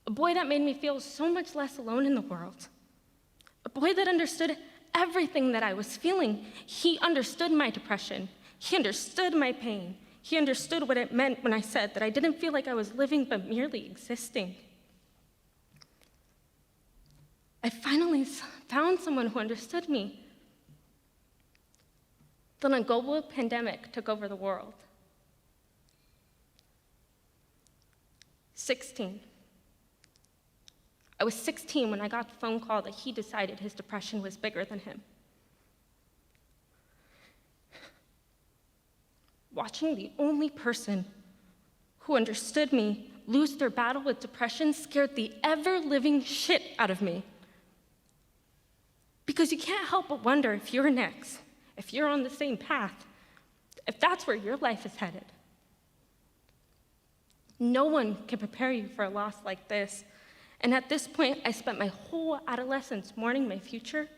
A boy that made me feel so much less alone in the world. A boy that understood everything that I was feeling. He understood my depression. He understood my pain. He understood what it meant when I said that I didn't feel like I was living but merely existing. I finally found someone who understood me. Then a global pandemic took over the world. 16. I was 16 when I got the phone call that he decided his depression was bigger than him. Watching the only person who understood me lose their battle with depression scared the ever-living shit out of me. Because you can't help but wonder if you're next, if you're on the same path, if that's where your life is headed. No one can prepare you for a loss like this. And at this point, I spent my whole adolescence mourning my future,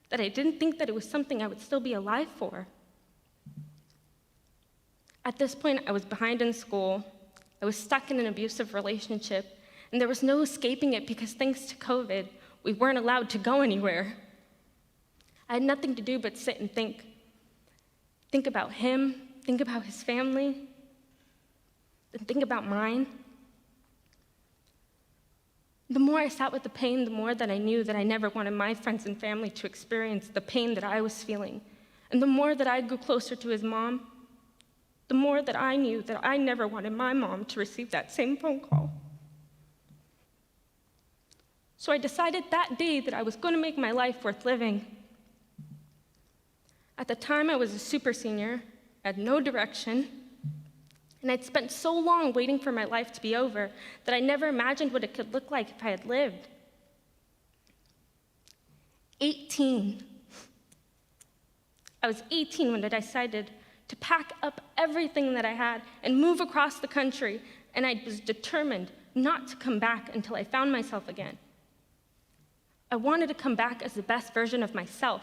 that I didn't think that it was something I would still be alive for. At this point, I was behind in school, I was stuck in an abusive relationship, and there was no escaping it because thanks to COVID, we weren't allowed to go anywhere. I had nothing to do but sit and think. Think about him, think about his family, and think about mine. The more I sat with the pain, the more that I knew that I never wanted my friends and family to experience the pain that I was feeling. And the more that I grew closer to his mom, the more that I knew that I never wanted my mom to receive that same phone call. So I decided that day that I was going to make my life worth living. At the time, I was a super senior, had no direction, and I'd spent so long waiting for my life to be over that I never imagined what it could look like if I had lived. 18. I was 18 when I decided to pack up everything that I had and move across the country, and I was determined not to come back until I found myself again. I wanted to come back as the best version of myself,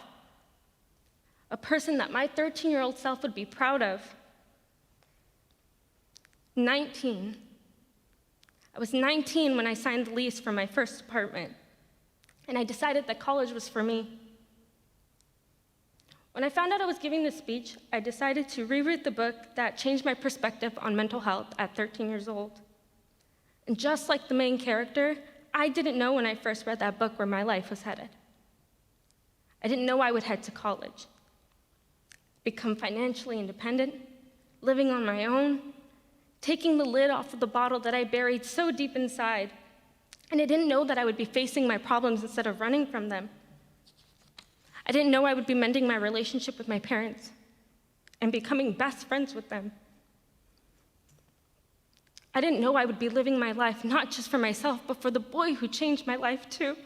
a person that my 13-year-old self would be proud of. 19. I was 19 when I signed the lease for my first apartment, and I decided that college was for me. When I found out I was giving this speech, I decided to reread the book that changed my perspective on mental health at 13 years old. And just like the main character, I didn't know when I first read that book where my life was headed. I didn't know I would head to college, become financially independent, living on my own, taking the lid off of the bottle that I buried so deep inside. And I didn't know that I would be facing my problems instead of running from them. I didn't know I would be mending my relationship with my parents and becoming best friends with them. I didn't know I would be living my life not just for myself, but for the boy who changed my life too.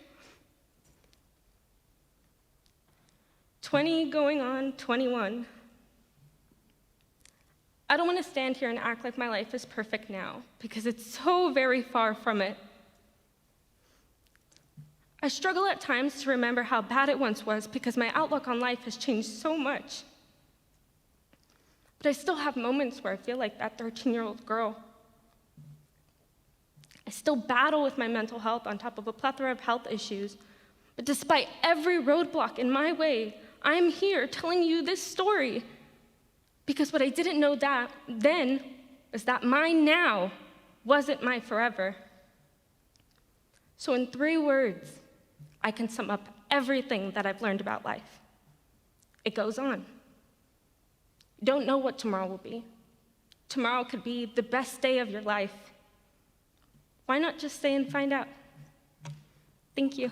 20 going on 21. I don't want to stand here and act like my life is perfect now, because it's so very far from it. I struggle at times to remember how bad it once was because my outlook on life has changed so much. But I still have moments where I feel like that 13-year-old girl. I still battle with my mental health on top of a plethora of health issues. But despite every roadblock in my way, I'm here telling you this story. Because what I didn't know then is that my now wasn't my forever. So in 3 words, I can sum up everything that I've learned about life. It goes on. You don't know what tomorrow will be. Tomorrow could be the best day of your life. Why not just stay and find out? Thank you.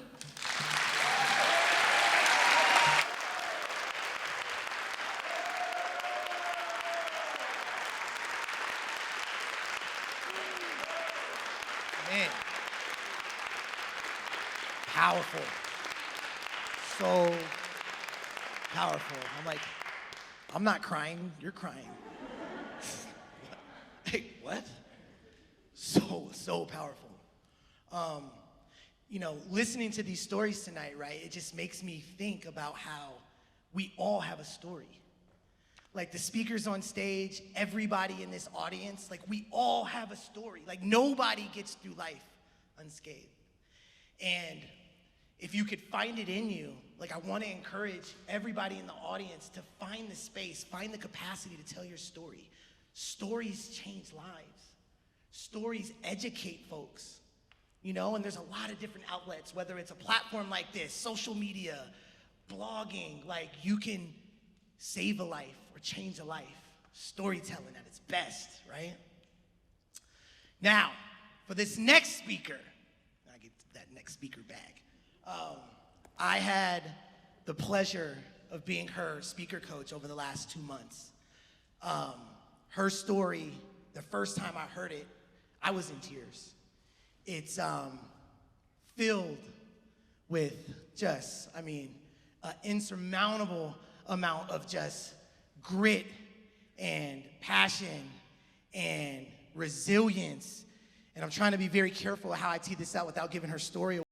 Man. Powerful. So powerful. I'm like, I'm not crying, you're crying. Hey, what? So powerful. Listening to these stories tonight, right, it just makes me think about how we all have a story. Like the speakers on stage, everybody in this audience, like we all have a story. Like nobody gets through life unscathed. And if you could find it in you, like I want to encourage everybody in the audience to find the space, find the capacity to tell your story. Stories change lives. Stories educate folks, and there's a lot of different outlets, whether it's a platform like this, social media, blogging, like you can save a life or change a life. Storytelling at its best, right? Now, for this next speaker, I get that next speaker bag. I had the pleasure of being her speaker coach over the last 2 months. Her story, the first time I heard it, I was in tears. It's filled with just, an insurmountable amount of just grit and passion and resilience. And I'm trying to be very careful how I tee this out without giving her story away.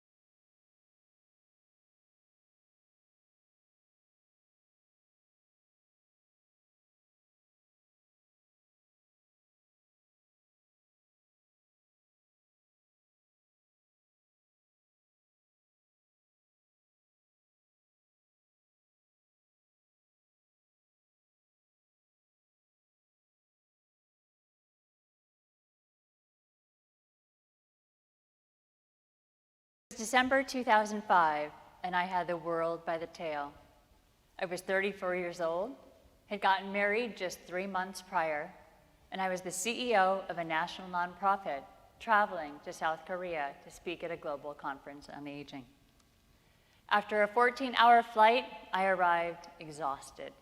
December 2005, and I had the world by the tail. I was 34 years old, had gotten married just 3 months prior, and I was the CEO of a national nonprofit traveling to South Korea to speak at a global conference on aging. After a 14-hour flight, I arrived exhausted,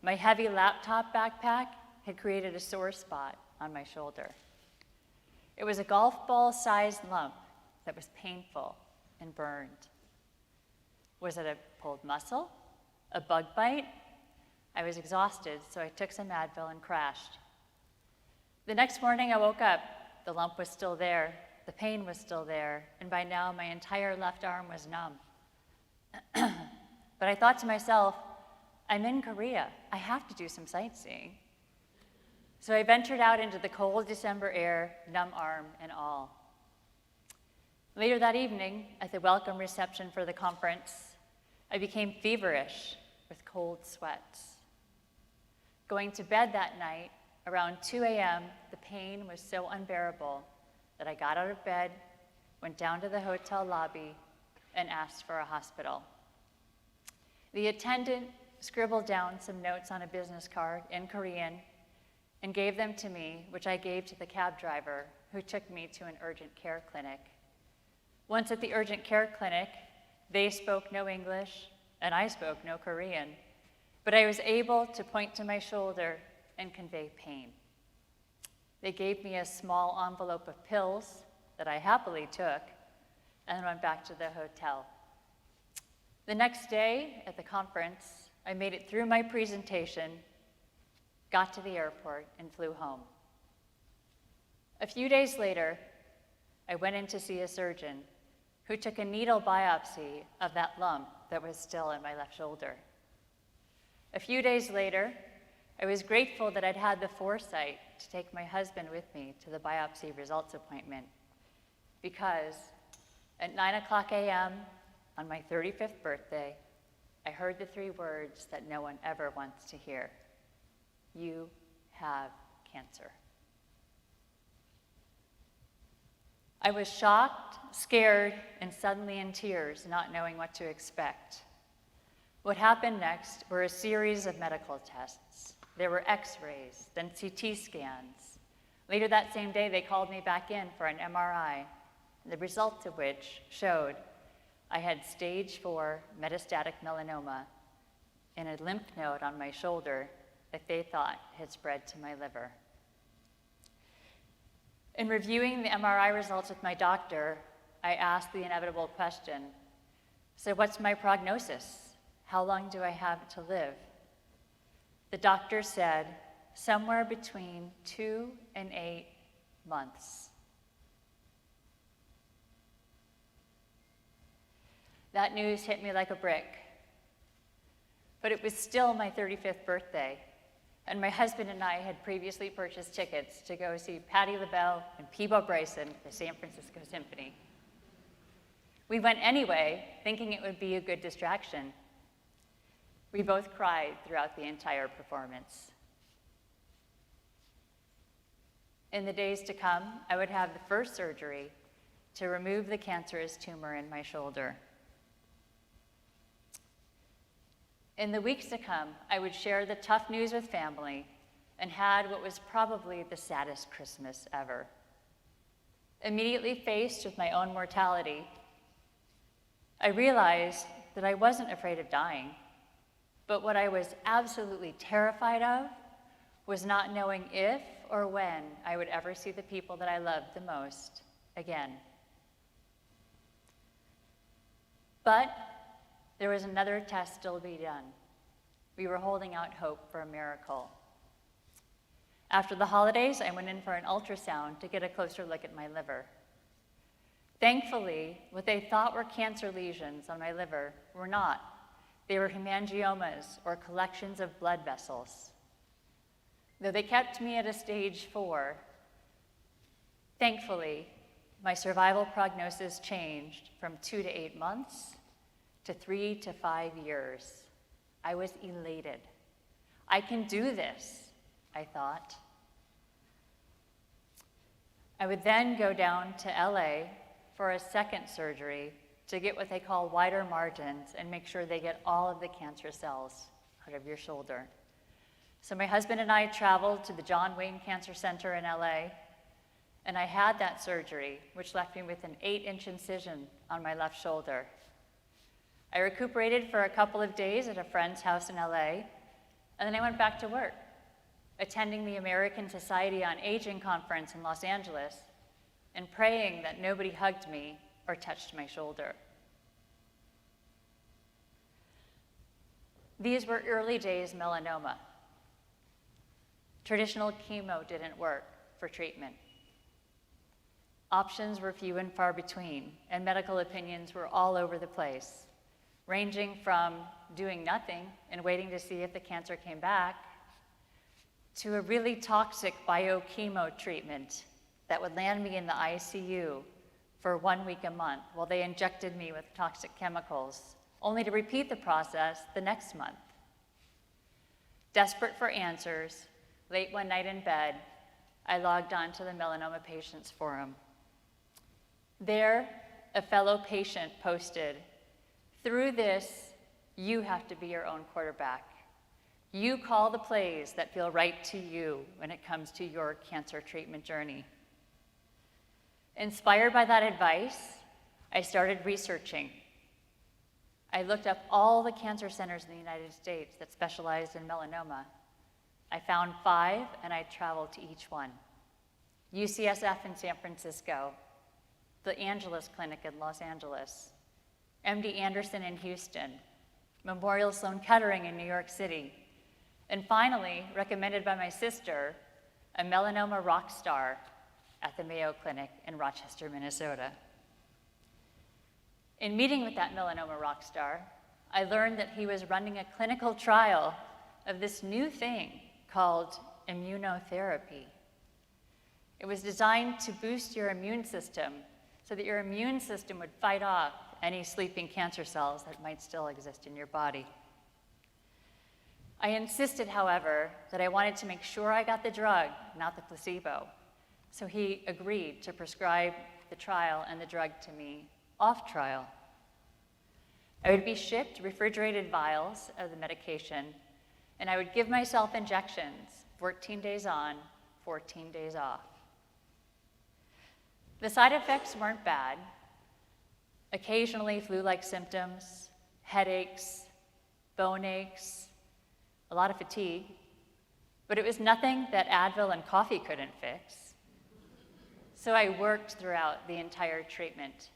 My heavy laptop backpack had created a sore spot on my shoulder. It was a golf ball-sized lump that was painful and burned. Was it a pulled muscle? A bug bite? I was exhausted, so I took some Advil and crashed. The next morning I woke up. The lump was still there, the pain was still there, and by now my entire left arm was numb. But I thought to myself, I'm in Korea. I have to do some sightseeing. So I ventured out into the cold December air, numb arm and all. Later that evening, at the welcome reception for the conference, I became feverish with cold sweats. Going to bed that night, around 2 a.m., the pain was so unbearable that I got out of bed, went down to the hotel lobby, and asked for a hospital. The attendant scribbled down some notes on a business card in Korean and gave them to me, which I gave to the cab driver, who took me to an urgent care clinic. Once at the urgent care clinic, they spoke no English, and I spoke no Korean, but I was able to point to my shoulder and convey pain. They gave me a small envelope of pills that I happily took and went back to the hotel. The next day at the conference, I made it through my presentation, got to the airport, and flew home. A few days later, I went in to see a surgeon who took a needle biopsy of that lump that was still in my left shoulder. A few days later, I was grateful that I'd had the foresight to take my husband with me to the biopsy results appointment, because at 9:00 a.m. on my 35th birthday, I heard the 3 words that no one ever wants to hear: you have cancer. I was shocked, scared, and suddenly in tears, not knowing what to expect. What happened next were a series of medical tests. There were x-rays, then CT scans. Later that same day, they called me back in for an MRI, the results of which showed I had stage 4 metastatic melanoma and a lymph node on my shoulder that they thought had spread to my liver. In reviewing the MRI results with my doctor, I asked the inevitable question, so what's my prognosis? How long do I have to live? The doctor said, somewhere between 2 and 8 months. That news hit me like a brick. But it was still my 35th birthday, and my husband and I had previously purchased tickets to go see Patti LaBelle and Peabo Bryson at the San Francisco Symphony. We went anyway, thinking it would be a good distraction. We both cried throughout the entire performance. In the days to come, I would have the first surgery to remove the cancerous tumor in my shoulder. In the weeks to come, I would share the tough news with family and had what was probably the saddest Christmas ever. Immediately faced with my own mortality, I realized that I wasn't afraid of dying, but what I was absolutely terrified of was not knowing if or when I would ever see the people that I loved the most again. But there was another test still to be done. We were holding out hope for a miracle. After the holidays, I went in for an ultrasound to get a closer look at my liver. Thankfully, what they thought were cancer lesions on my liver were not. They were hemangiomas, or collections of blood vessels. Though they kept me at a stage 4, thankfully, my survival prognosis changed from 2 to 8 months to 3 to 5 years. I was elated. I can do this, I thought. I would then go down to LA for a second surgery to get what they call wider margins and make sure they get all of the cancer cells out of your shoulder. So my husband and I traveled to the John Wayne Cancer Center in LA, and I had that surgery, which left me with an 8-inch incision on my left shoulder. I recuperated for a couple of days at a friend's house in LA, And then I went back to work, attending the American Society on Aging conference in Los Angeles and praying that nobody hugged me or touched my shoulder. These were early days melanoma. Traditional chemo didn't work for treatment. Options were few and far between, and medical opinions were all over the place, ranging from doing nothing and waiting to see if the cancer came back to a really toxic biochemo treatment that would land me in the ICU for 1 week a month while they injected me with toxic chemicals, only to repeat the process the next month. Desperate for answers, late one night in bed, I logged on to the Melanoma Patients Forum. There, a fellow patient posted, "Through this, you have to be your own quarterback. You call the plays that feel right to you when it comes to your cancer treatment journey." Inspired by that advice, I started researching. I looked up all the cancer centers in the United States that specialized in melanoma. I found 5, and I traveled to each one. UCSF in San Francisco, the Angeles Clinic in Los Angeles, MD Anderson in Houston, Memorial Sloan Kettering in New York City, and finally, recommended by my sister, a melanoma rock star at the Mayo Clinic in Rochester, Minnesota. In meeting with that melanoma rock star, I learned that he was running a clinical trial of this new thing called immunotherapy. It was designed to boost your immune system so that your immune system would fight off any sleeping cancer cells that might still exist in your body. I insisted, however, that I wanted to make sure I got the drug, not the placebo. So he agreed to prescribe the trial and the drug to me off trial. I would be shipped refrigerated vials of the medication, and I would give myself injections 14 days on, 14 days off. The side effects weren't bad. Occasionally flu-like symptoms, headaches, bone aches, a lot of fatigue, but it was nothing that Advil and coffee couldn't fix. So I worked throughout the entire treatment.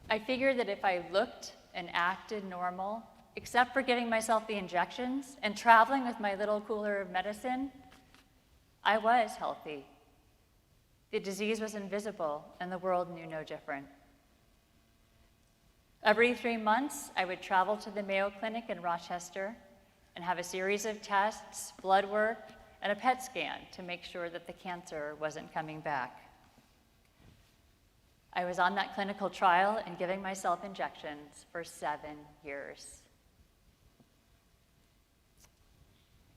I figured that if I looked and acted normal, except for giving myself the injections and traveling with my little cooler of medicine, I was healthy. The disease was invisible, and the world knew no different. Every 3 months, I would travel to the Mayo Clinic in Rochester and have a series of tests, blood work, and a PET scan to make sure that the cancer wasn't coming back. I was on that clinical trial and giving myself injections for 7 years.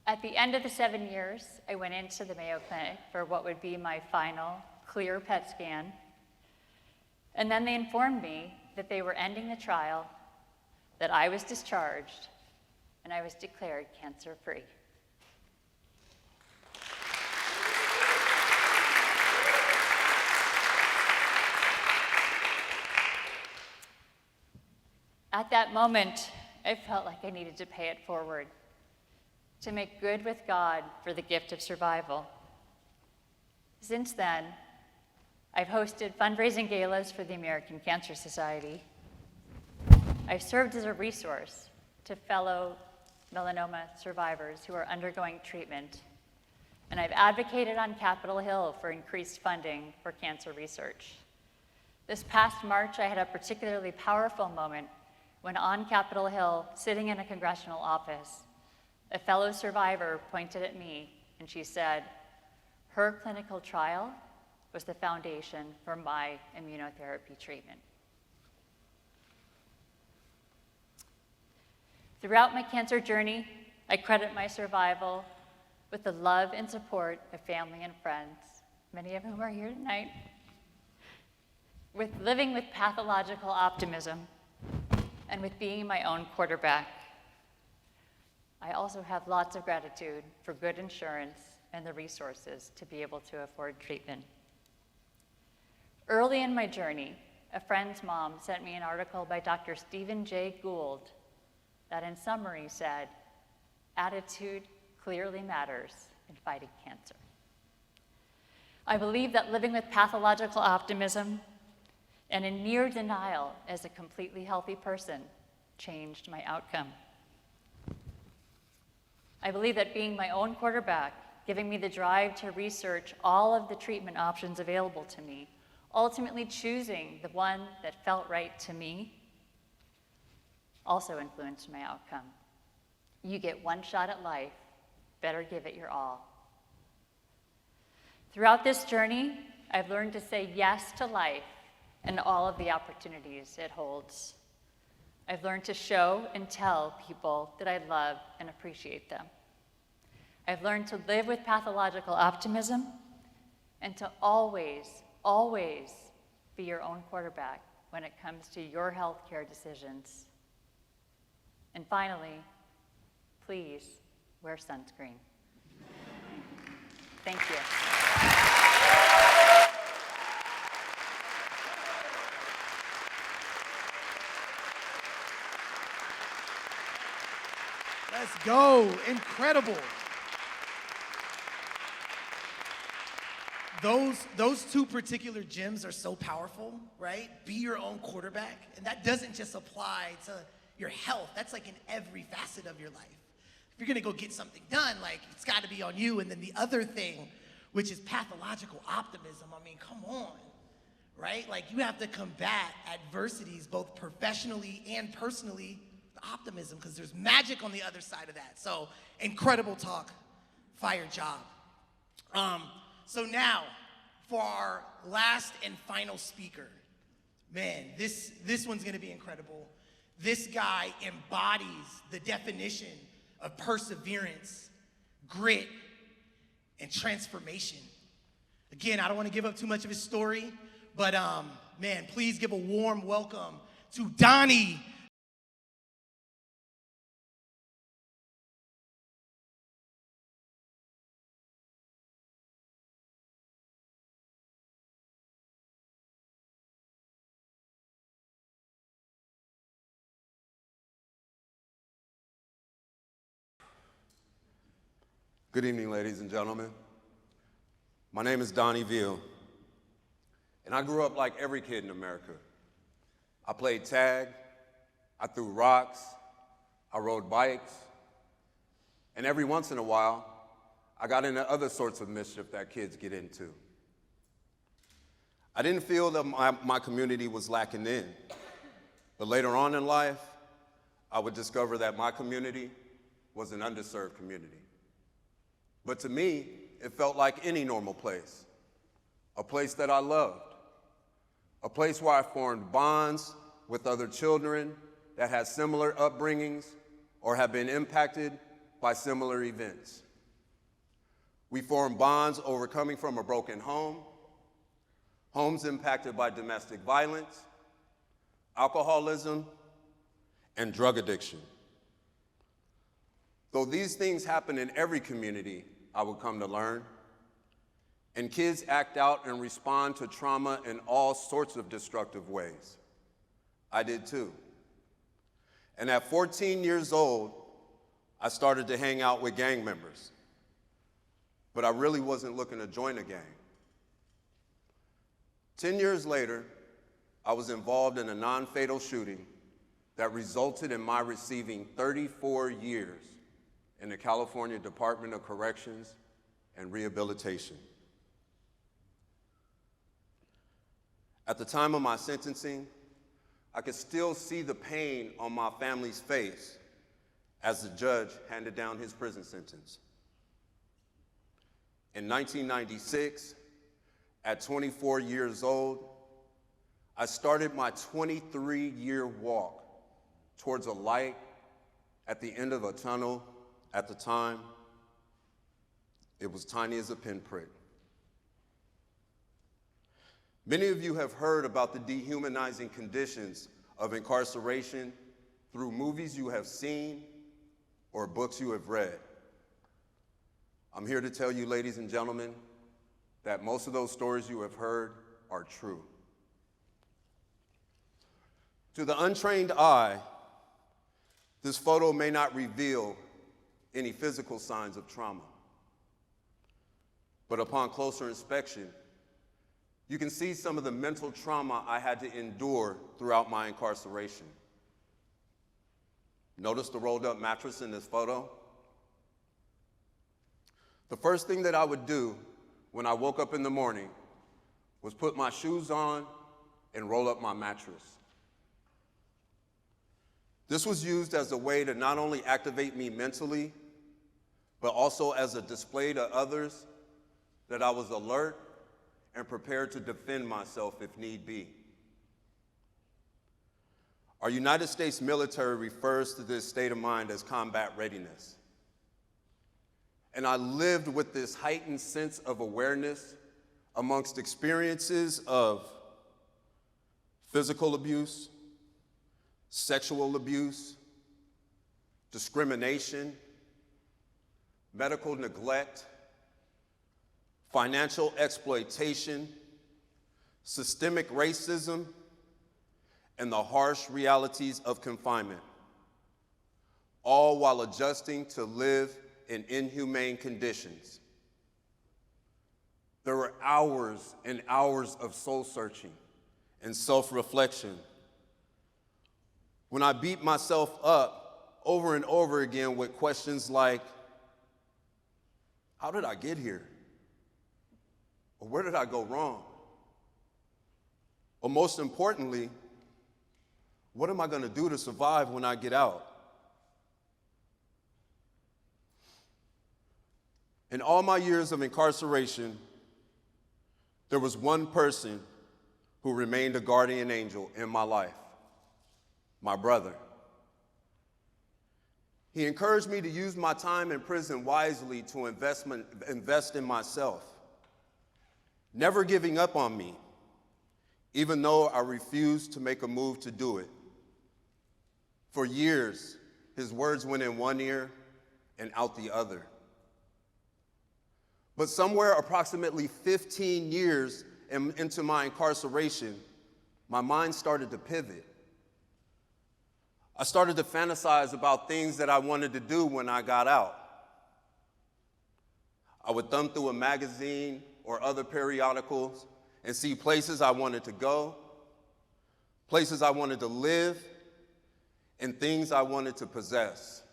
At the end of the 7 years, I went into the Mayo Clinic for what would be my final clear PET scan. And then they informed me that they were ending the trial, that I was discharged, and I was declared cancer-free. At that moment, I felt like I needed to pay it forward, to make good with God for the gift of survival. Since then, I've hosted fundraising galas for the American Cancer Society. I've served as a resource to fellow melanoma survivors who are undergoing treatment, and I've advocated on Capitol Hill for increased funding for cancer research. This past March, I had a particularly powerful moment when on Capitol Hill, sitting in a congressional office, a fellow survivor pointed at me and she said, her clinical trial was the foundation for my immunotherapy treatment. Throughout my cancer journey, I credit my survival with the love and support of family and friends, many of whom are here tonight, with living with pathological optimism, and with being my own quarterback. I also have lots of gratitude for good insurance and the resources to be able to afford treatment. Early in my journey, a friend's mom sent me an article by Dr. Stephen Jay Gould that in summary said, attitude clearly matters in fighting cancer. I believe that living with pathological optimism and in near denial as a completely healthy person changed my outcome. I believe that being my own quarterback, giving me the drive to research all of the treatment options available to me, ultimately choosing the one that felt right to me, also influenced my outcome. You get one shot at life, better give it your all. Throughout this journey, I've learned to say yes to life and all of the opportunities it holds. I've learned to show and tell people that I love and appreciate them. I've learned to live with pathological optimism and to always, always be your own quarterback when it comes to your healthcare decisions. And finally, please wear sunscreen. Thank you. Let's go. Incredible. Those two particular gems are so powerful, right? Be your own quarterback. And that doesn't just apply to your health. That's like in every facet of your life. If you're gonna go get something done, like it's gotta be on you. And then the other thing, which is pathological optimism. I mean, come on, right? Like you have to combat adversities both professionally and personally with optimism, because there's magic on the other side of that. So incredible talk, fire job. So now, for our last and final speaker, man, this one's gonna be incredible. This guy embodies the definition of perseverance, grit, and transformation. Again, I don't wanna give up too much of his story, but man, please give a warm welcome to Donnie. Good evening, ladies and gentlemen. My name is Donnie Veal, and I grew up like every kid in America. I played tag, I threw rocks, I rode bikes, and every once in a while, I got into other sorts of mischief that kids get into. I didn't feel that my community was lacking in, but later on in life, I would discover that my community was an underserved community. But to me, it felt like any normal place, a place that I loved, a place where I formed bonds with other children that had similar upbringings or have been impacted by similar events. We formed bonds over coming from a broken home, homes impacted by domestic violence, alcoholism, and drug addiction. Though these things happen in every community, I would come to learn, and kids act out and respond to trauma in all sorts of destructive ways. I did too. And at 14 years old, I started to hang out with gang members, but I really wasn't looking to join a gang. 10 years later, I was involved in a non-fatal shooting that resulted in my receiving 34 years in the California Department of Corrections and Rehabilitation. At the time of my sentencing, I could still see the pain on my family's face as the judge handed down his prison sentence. In 1996, at 24 years old, I started my 23-year walk towards a light at the end of a tunnel. At the time, it was tiny as a pinprick. Many of you have heard about the dehumanizing conditions of incarceration through movies you have seen or books you have read. I'm here to tell you, ladies and gentlemen, that most of those stories you have heard are true. To the untrained eye, this photo may not reveal any physical signs of trauma. But upon closer inspection, you can see some of the mental trauma I had to endure throughout my incarceration. Notice the rolled up mattress in this photo? The first thing that I would do when I woke up in the morning was put my shoes on and roll up my mattress. This was used as a way to not only activate me mentally, but also as a display to others that I was alert and prepared to defend myself if need be. Our United States military refers to this state of mind as combat readiness. And I lived with this heightened sense of awareness amongst experiences of physical abuse, sexual abuse, discrimination, medical neglect, financial exploitation, systemic racism, and the harsh realities of confinement, all while adjusting to live in inhumane conditions. There were hours and hours of soul searching and self-reflection. When I beat myself up over and over again with questions like, how did I get here? Or where did I go wrong? Or most importantly, what am I going to do to survive when I get out? In all my years of incarceration, there was one person who remained a guardian angel in my life, my brother. He encouraged me to use my time in prison wisely to invest in myself, never giving up on me, even though I refused to make a move to do it. For years, his words went in one ear and out the other. But somewhere approximately 15 years into my incarceration, my mind started to pivot. I started to fantasize about things that I wanted to do when I got out. I would thumb through a magazine or other periodicals and see places I wanted to go, places I wanted to live, and things I wanted to possess.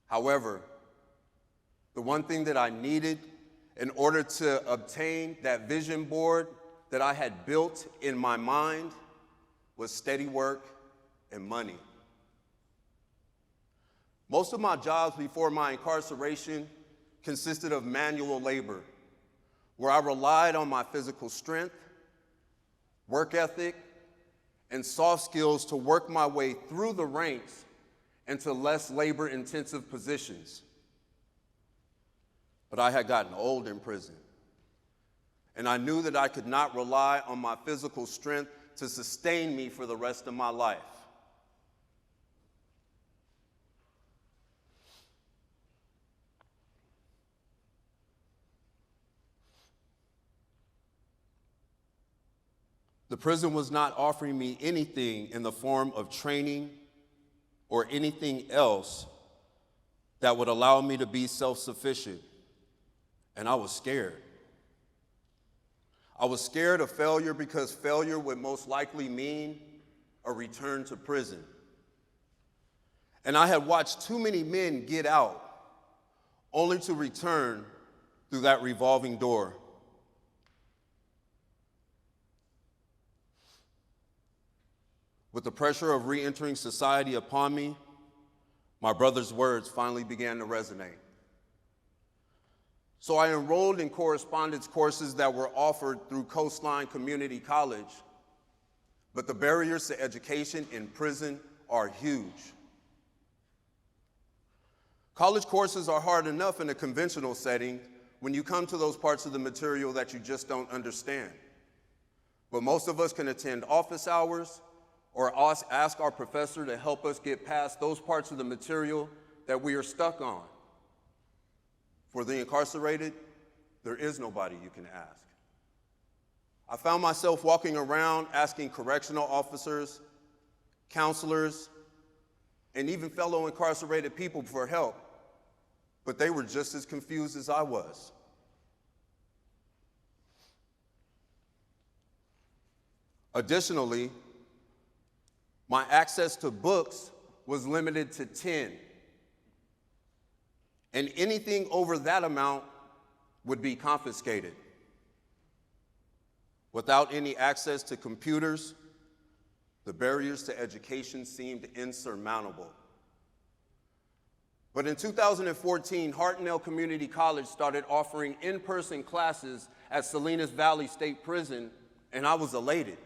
However, the one thing that I needed in order to obtain that vision board that I had built in my mind was steady work and money. Most of my jobs before my incarceration consisted of manual labor, where I relied on my physical strength, work ethic, and soft skills to work my way through the ranks into less labor-intensive positions. But I had gotten old in prison, and I knew that I could not rely on my physical strength to sustain me for the rest of my life. The prison was not offering me anything in the form of training or anything else that would allow me to be self-sufficient, and I was scared. I was scared of failure because failure would most likely mean a return to prison. And I had watched too many men get out only to return through that revolving door. With the pressure of re-entering society upon me, my brother's words finally began to resonate. So I enrolled in correspondence courses that were offered through Coastline Community College, but the barriers to education in prison are huge. College courses are hard enough in a conventional setting when you come to those parts of the material that you just don't understand. But most of us can attend office hours or ask our professor to help us get past those parts of the material that we are stuck on. For the incarcerated, there is nobody you can ask. I found myself walking around asking correctional officers, counselors, and even fellow incarcerated people for help but they were just as confused as I was. Additionally, my access to books was limited to 10, and anything over that amount would be confiscated. Without any access to computers, the barriers to education seemed insurmountable. But in 2014, Hartnell Community College started offering in-person classes at Salinas Valley State Prison, and I was elated.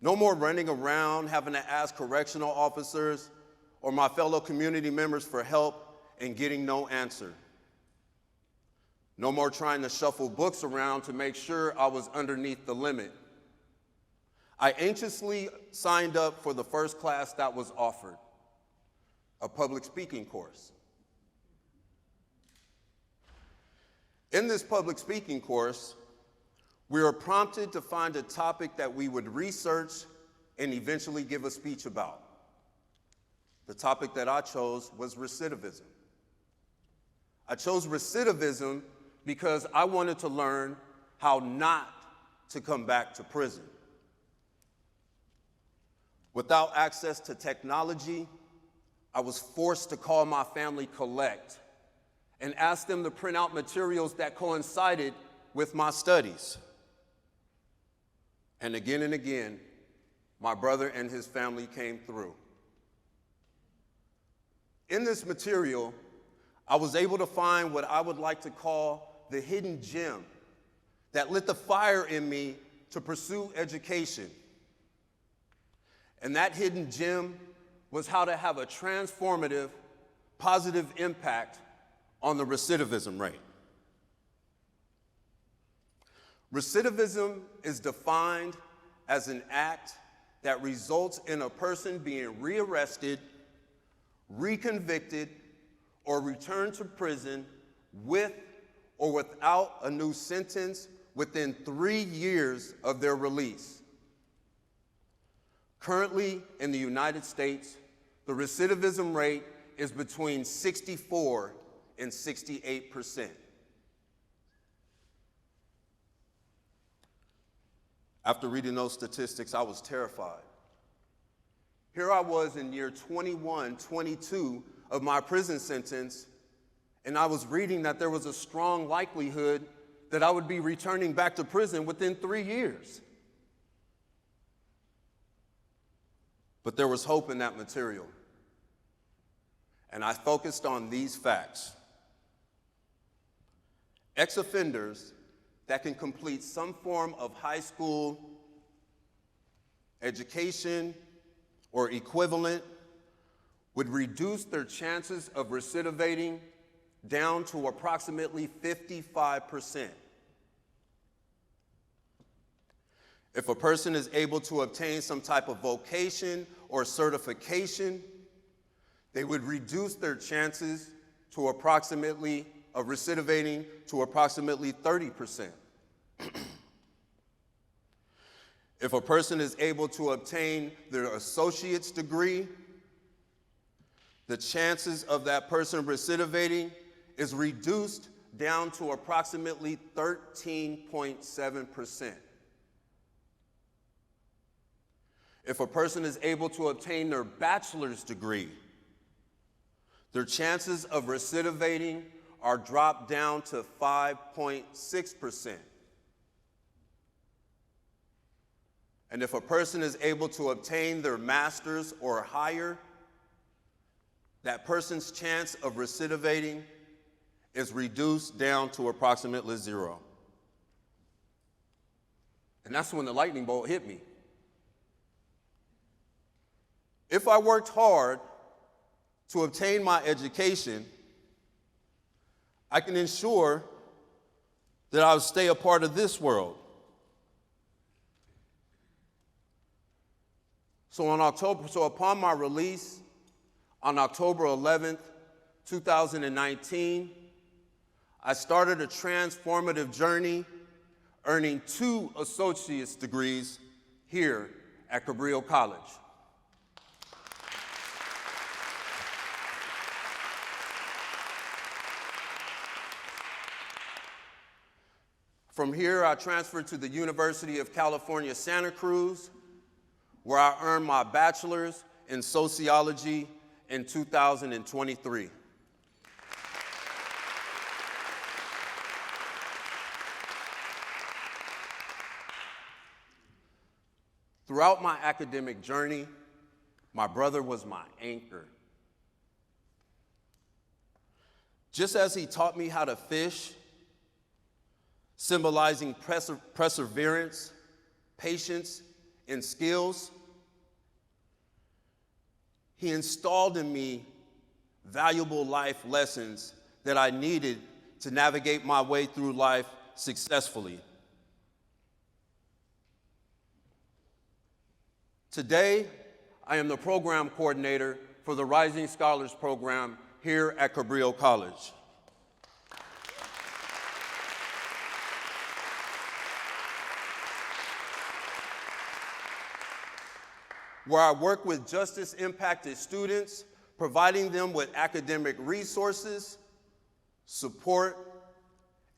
No more running around having to ask correctional officers or my fellow community members for help and getting no answer. No more trying to shuffle books around to make sure I was underneath the limit. I anxiously signed up for the first class that was offered, a public speaking course. In this public speaking course, we were prompted to find a topic that we would research and eventually give a speech about. The topic that I chose was recidivism. I chose recidivism because I wanted to learn how not to come back to prison. Without access to technology, I was forced to call my family collect and ask them to print out materials that coincided with my studies. And again, my brother and his family came through. In this material, I was able to find what I would like to call the hidden gem that lit the fire in me to pursue education. And that hidden gem was how to have a transformative, positive impact on the recidivism rate. Recidivism is defined as an act that results in a person being rearrested, reconvicted, or returned to prison with or without a new sentence within 3 years of their release. Currently, in the United States, the recidivism rate is between 64 and 68%. After reading those statistics, I was terrified. Here I was in year 21, 22 of my prison sentence, and I was reading that there was a strong likelihood that I would be returning back to prison within 3 years. But there was hope in that material, and I focused on these facts. Ex-offenders that can complete some form of high school education or equivalent would reduce their chances of recidivating down to approximately 55%. If a person is able to obtain some type of vocation or certification, they would reduce their chances to approximately of recidivating to approximately 30%. If a person is able to obtain their associate's degree, the chances of that person recidivating is reduced down to approximately 13.7%. If a person is able to obtain their bachelor's degree, their chances of recidivating are dropped down to 5.6%. And if a person is able to obtain their master's or higher, that person's chance of recidivating is reduced down to approximately 0. And that's when the lightning bolt hit me. If I worked hard to obtain my education, I can ensure that I would stay a part of this world. So upon my release on October 11th, 2019, I started a transformative journey, earning 2 associate's degrees here at Cabrillo College. From here, I transferred to the University of California, Santa Cruz, where I earned my bachelor's in sociology in 2023. Throughout my academic journey, my brother was my anchor. Just as he taught me how to fish, symbolizing perseverance, patience, and skills, he installed in me valuable life lessons that I needed to navigate my way through life successfully. Today, I am the program coordinator for the Rising Scholars Program here at Cabrillo College. Where I work with justice-impacted students, providing them with academic resources, support,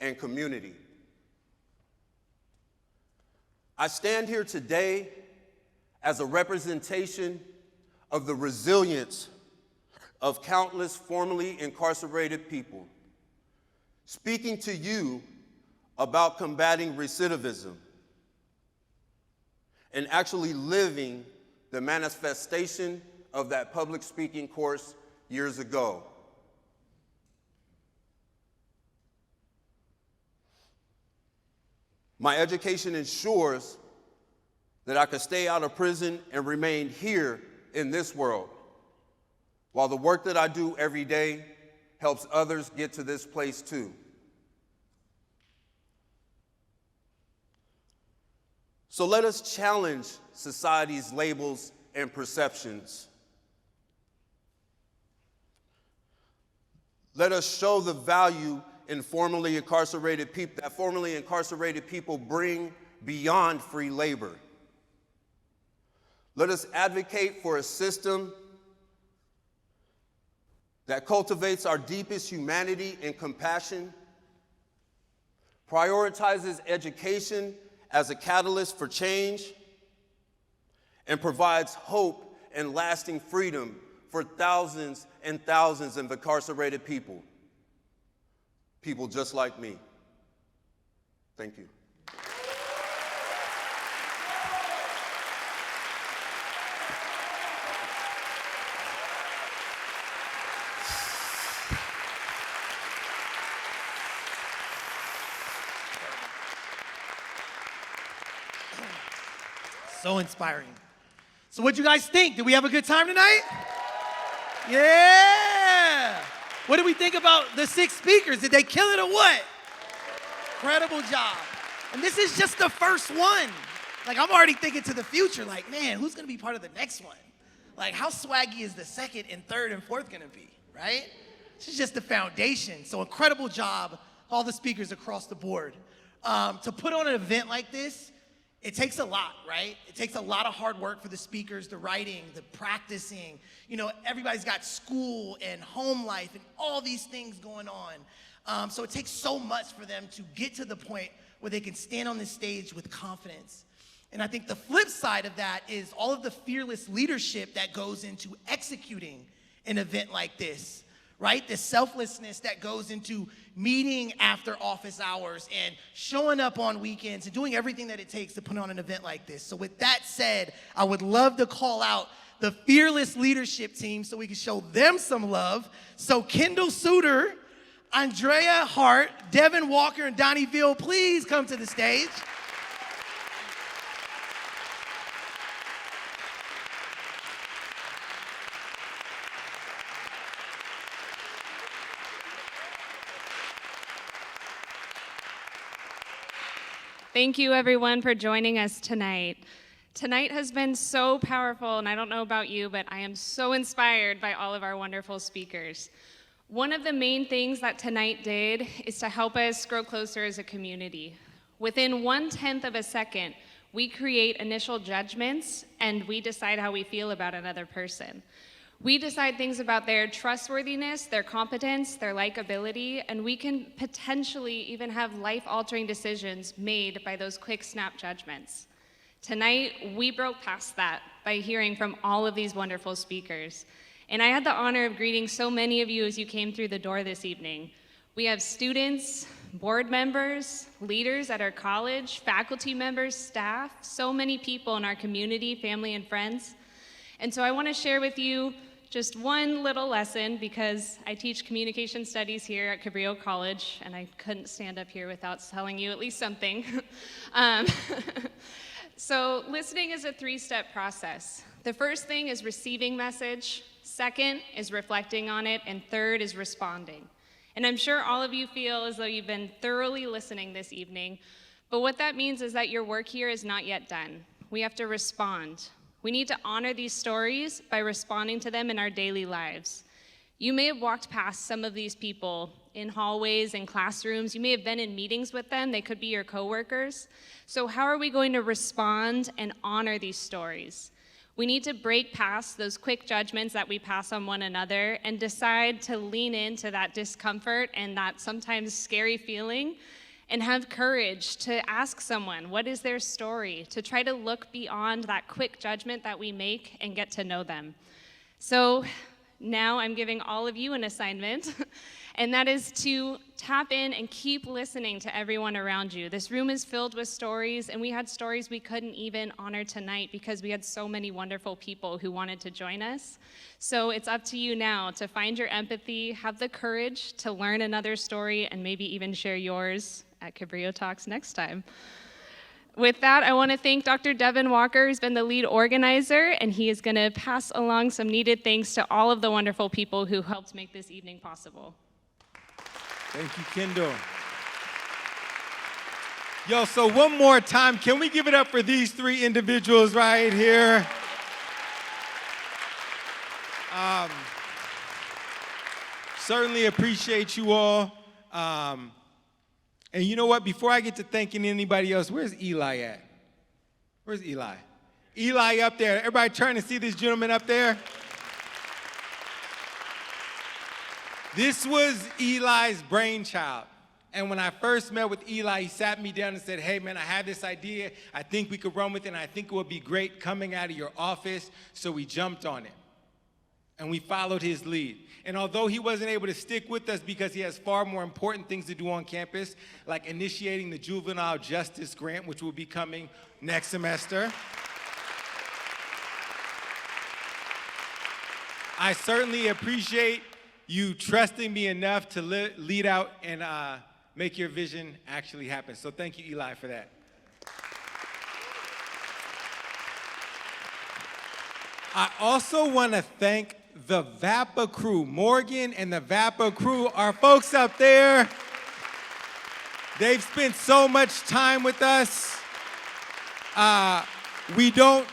and community. I stand here today as a representation of the resilience of countless formerly incarcerated people, speaking to you about combating recidivism and actually living the manifestation of that public speaking course years ago. My education ensures that I could stay out of prison and remain here in this world, while the work that I do every day helps others get to this place too. So let us challenge society's labels and perceptions. Let us show the value in formerly incarcerated people that formerly incarcerated people bring beyond free labor. Let us advocate for a system that cultivates our deepest humanity and compassion, prioritizes education as a catalyst for change, and provides hope and lasting freedom for thousands and thousands of incarcerated people, people just like me. Thank you. So inspiring. So what'd you guys think? Did we have a good time tonight? Yeah. What did we think about the 6 speakers? Did they kill it or what? Incredible job. And this is just the first one. Like, I'm already thinking to the future, like, man, who's gonna be part of the next one? Like, how swaggy is the second and third and fourth gonna be, right? This is just the foundation. So incredible job, all the speakers across the board. To put on an event like this, it takes a lot, right? It takes a lot of hard work for the speakers, the writing, the practicing. You know, everybody's got school and home life and all these things going on. So it takes so much for them to get to the point where they can stand on this stage with confidence. And I think the flip side of that is all of the fearless leadership that goes into executing an event like this, right? The selflessness that goes into meeting after office hours and showing up on weekends and doing everything that it takes to put on an event like this. So with that said, I would love to call out the fearless leadership team so we can show them some love. So Kendall Suter, Andrea Hart, Devin Walker, and Donnie Veal, please come to the stage. Thank you, everyone, for joining us tonight. Tonight has been so powerful, and I don't know about you, but I am so inspired by all of our wonderful speakers. One of the main things that tonight did is to help us grow closer as a community. Within 1/10 of a second, we create initial judgments, and we decide how we feel about another person. We decide things about their trustworthiness, their competence, their likability, and we can potentially even have life-altering decisions made by those quick snap judgments. Tonight, we broke past that by hearing from all of these wonderful speakers. And I had the honor of greeting so many of you as you came through the door this evening. We have students, board members, leaders at our college, faculty members, staff, so many people in our community, family, and friends. And so I want to share with you just one little lesson, because I teach communication studies here at Cabrillo College, and I couldn't stand up here without telling you at least something. So listening is a three-step process. The first thing is receiving message, second is reflecting on it, and third is responding. And I'm sure all of you feel as though you've been thoroughly listening this evening, but what that means is that your work here is not yet done. We have to respond. We need to honor these stories by responding to them in our daily lives. You may have walked past some of these people in hallways and classrooms. You may have been in meetings with them. They could be your coworkers. So how are we going to respond and honor these stories? We need to break past those quick judgments that we pass on one another and decide to lean into that discomfort and that sometimes scary feeling and have courage to ask someone, what is their story? To try to look beyond that quick judgment that we make and get to know them. So now I'm giving all of you an assignment, and that is to tap in and keep listening to everyone around you. This room is filled with stories, and we had stories we couldn't even honor tonight because we had so many wonderful people who wanted to join us. So it's up to you now to find your empathy, have the courage to learn another story, and maybe even share yours at Cabrillo Talks next time. With that, I want to thank Dr. Devin Walker, who's been the lead organizer, and he is going to pass along some needed thanks to all of the wonderful people who helped make this evening possible. Thank you, Kendall. Yo, so one more time, can we give it up for these three individuals right here? Certainly appreciate you all. And you know what? Before I get to thanking anybody else, where's Eli at? Where's Eli? Eli up there. Everybody turn and see this gentleman up there. This was Eli's brainchild. And when I first met with Eli, he sat me down and said, hey, man, I have this idea. I think we could run with it, and I think it would be great coming out of your office. So we jumped on it. And we followed his lead. And although he wasn't able to stick with us because he has far more important things to do on campus, like initiating the Juvenile Justice Grant, which will be coming next semester, I certainly appreciate you trusting me enough to lead out and make your vision actually happen. So thank you, Eli, for that. I also want to thank the VAPA crew. Morgan and the VAPA crew are folks up there. They've spent so much time with us. We don't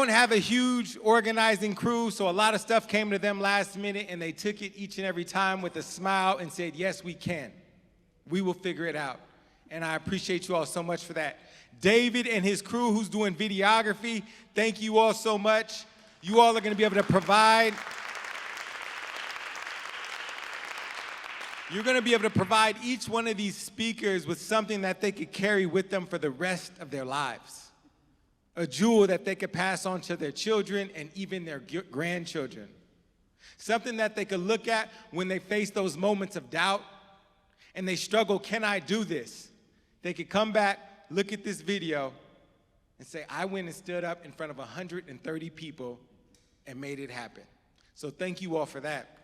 have a huge organizing crew, so a lot of stuff came to them last minute, and they took it each and every time with a smile and said, yes, we can. We will figure it out. And I appreciate you all so much for that. David and his crew, who's doing videography, thank you all so much. You all are going to be able to provide. You're going to be able to provide each one of these speakers with something that they could carry with them for the rest of their lives. A jewel that they could pass on to their children and even their grandchildren. Something that they could look at when they face those moments of doubt and they struggle, can I do this? They could come back, look at this video, and say, I went and stood up in front of 130 people and made it happen. So thank you all for that.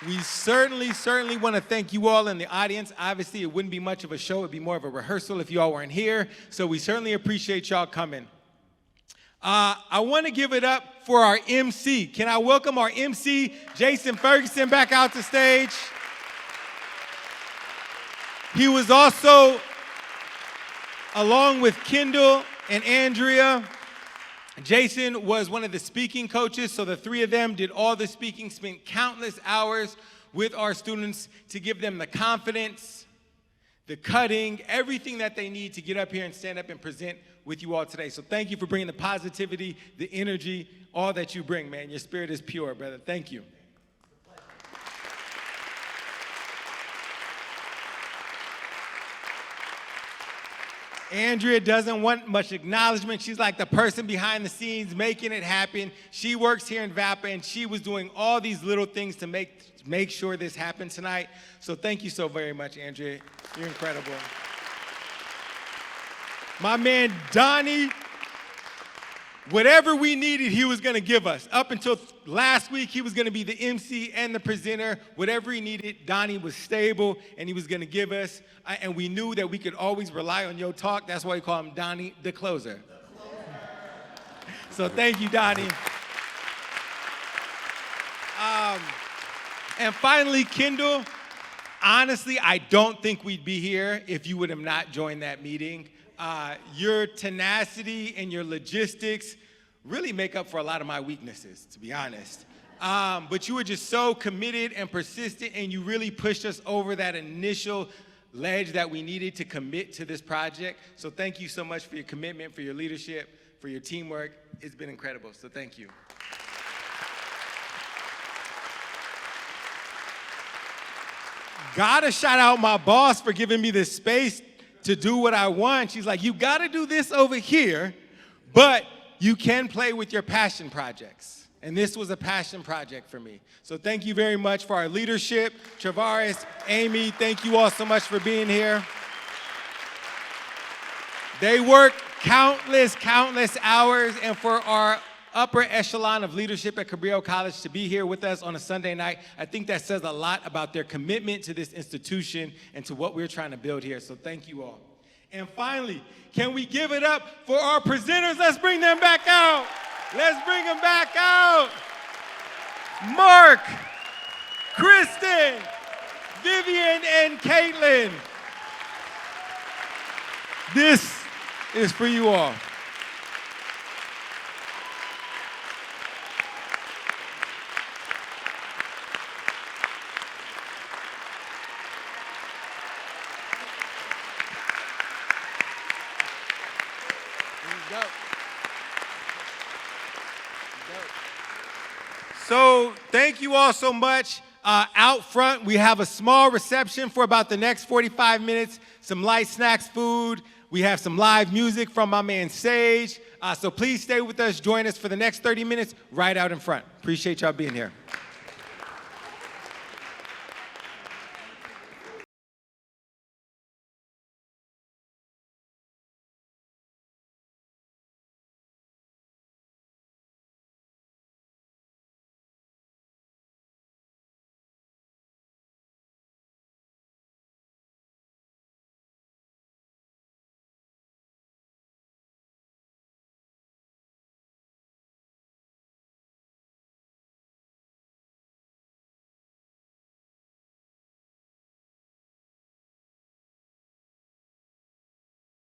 We certainly want to thank you all in the audience. Obviously, it wouldn't be much of a show. It'd be more of a rehearsal if you all weren't here. So we certainly appreciate y'all coming. I want to give it up for our MC. Can I welcome our MC, Jason Ferguson, back out to stage? He was also, along with Kendall and Andrea, Jason was one of the speaking coaches, so the three of them did all the speaking, spent countless hours with our students to give them the confidence, the cutting, everything that they need to get up here and stand up and present with you all today. So thank you for bringing the positivity, the energy, all that you bring, man. Your spirit is pure, brother. Thank you. Andrea doesn't want much acknowledgement. She's like the person behind the scenes making it happen. She works here in VAPA, and she was doing all these little things to make sure this happened tonight. So thank you so very much, Andrea. You're incredible. My man, Donnie, whatever we needed, he was going to give us. Up until last week, he was going to be the MC and the presenter. Whatever he needed, Donnie was stable, and he was going to give us. And we knew that we could always rely on your talk. That's why we call him Donnie the Closer. So thank you, Donnie. And finally, Kendall, honestly, I don't think we'd be here if you would have not joined that meeting. Your tenacity and your logistics really make up for a lot of my weaknesses, to be honest. But you were just so committed and persistent, and you really pushed us over that initial ledge that we needed to commit to this project. So thank you so much for your commitment, for your leadership, for your teamwork. It's been incredible, so thank you. Gotta shout out my boss for giving me this space to do what I want. She's like, you gotta do this over here, but you can play with your passion projects. And this was a passion project for me. So thank you very much for our leadership. Travaris, Amy, thank you all so much for being here. They work countless hours, and for our upper echelon of leadership at Cabrillo College to be here with us on a Sunday night, I think that says a lot about their commitment to this institution and to what we're trying to build here. So thank you all. And finally, can we give it up for our presenters? Let's bring them back out. Let's bring them back out. Mark, Kristen, Vivian, and Caitlin. This is for you all. So thank you all so much. Out front, we have a small reception for about the next 45 minutes, some light snacks, food. We have some live music from my man Sage. So please stay with us. Join us for the next 30 minutes right out in front. Appreciate y'all being here.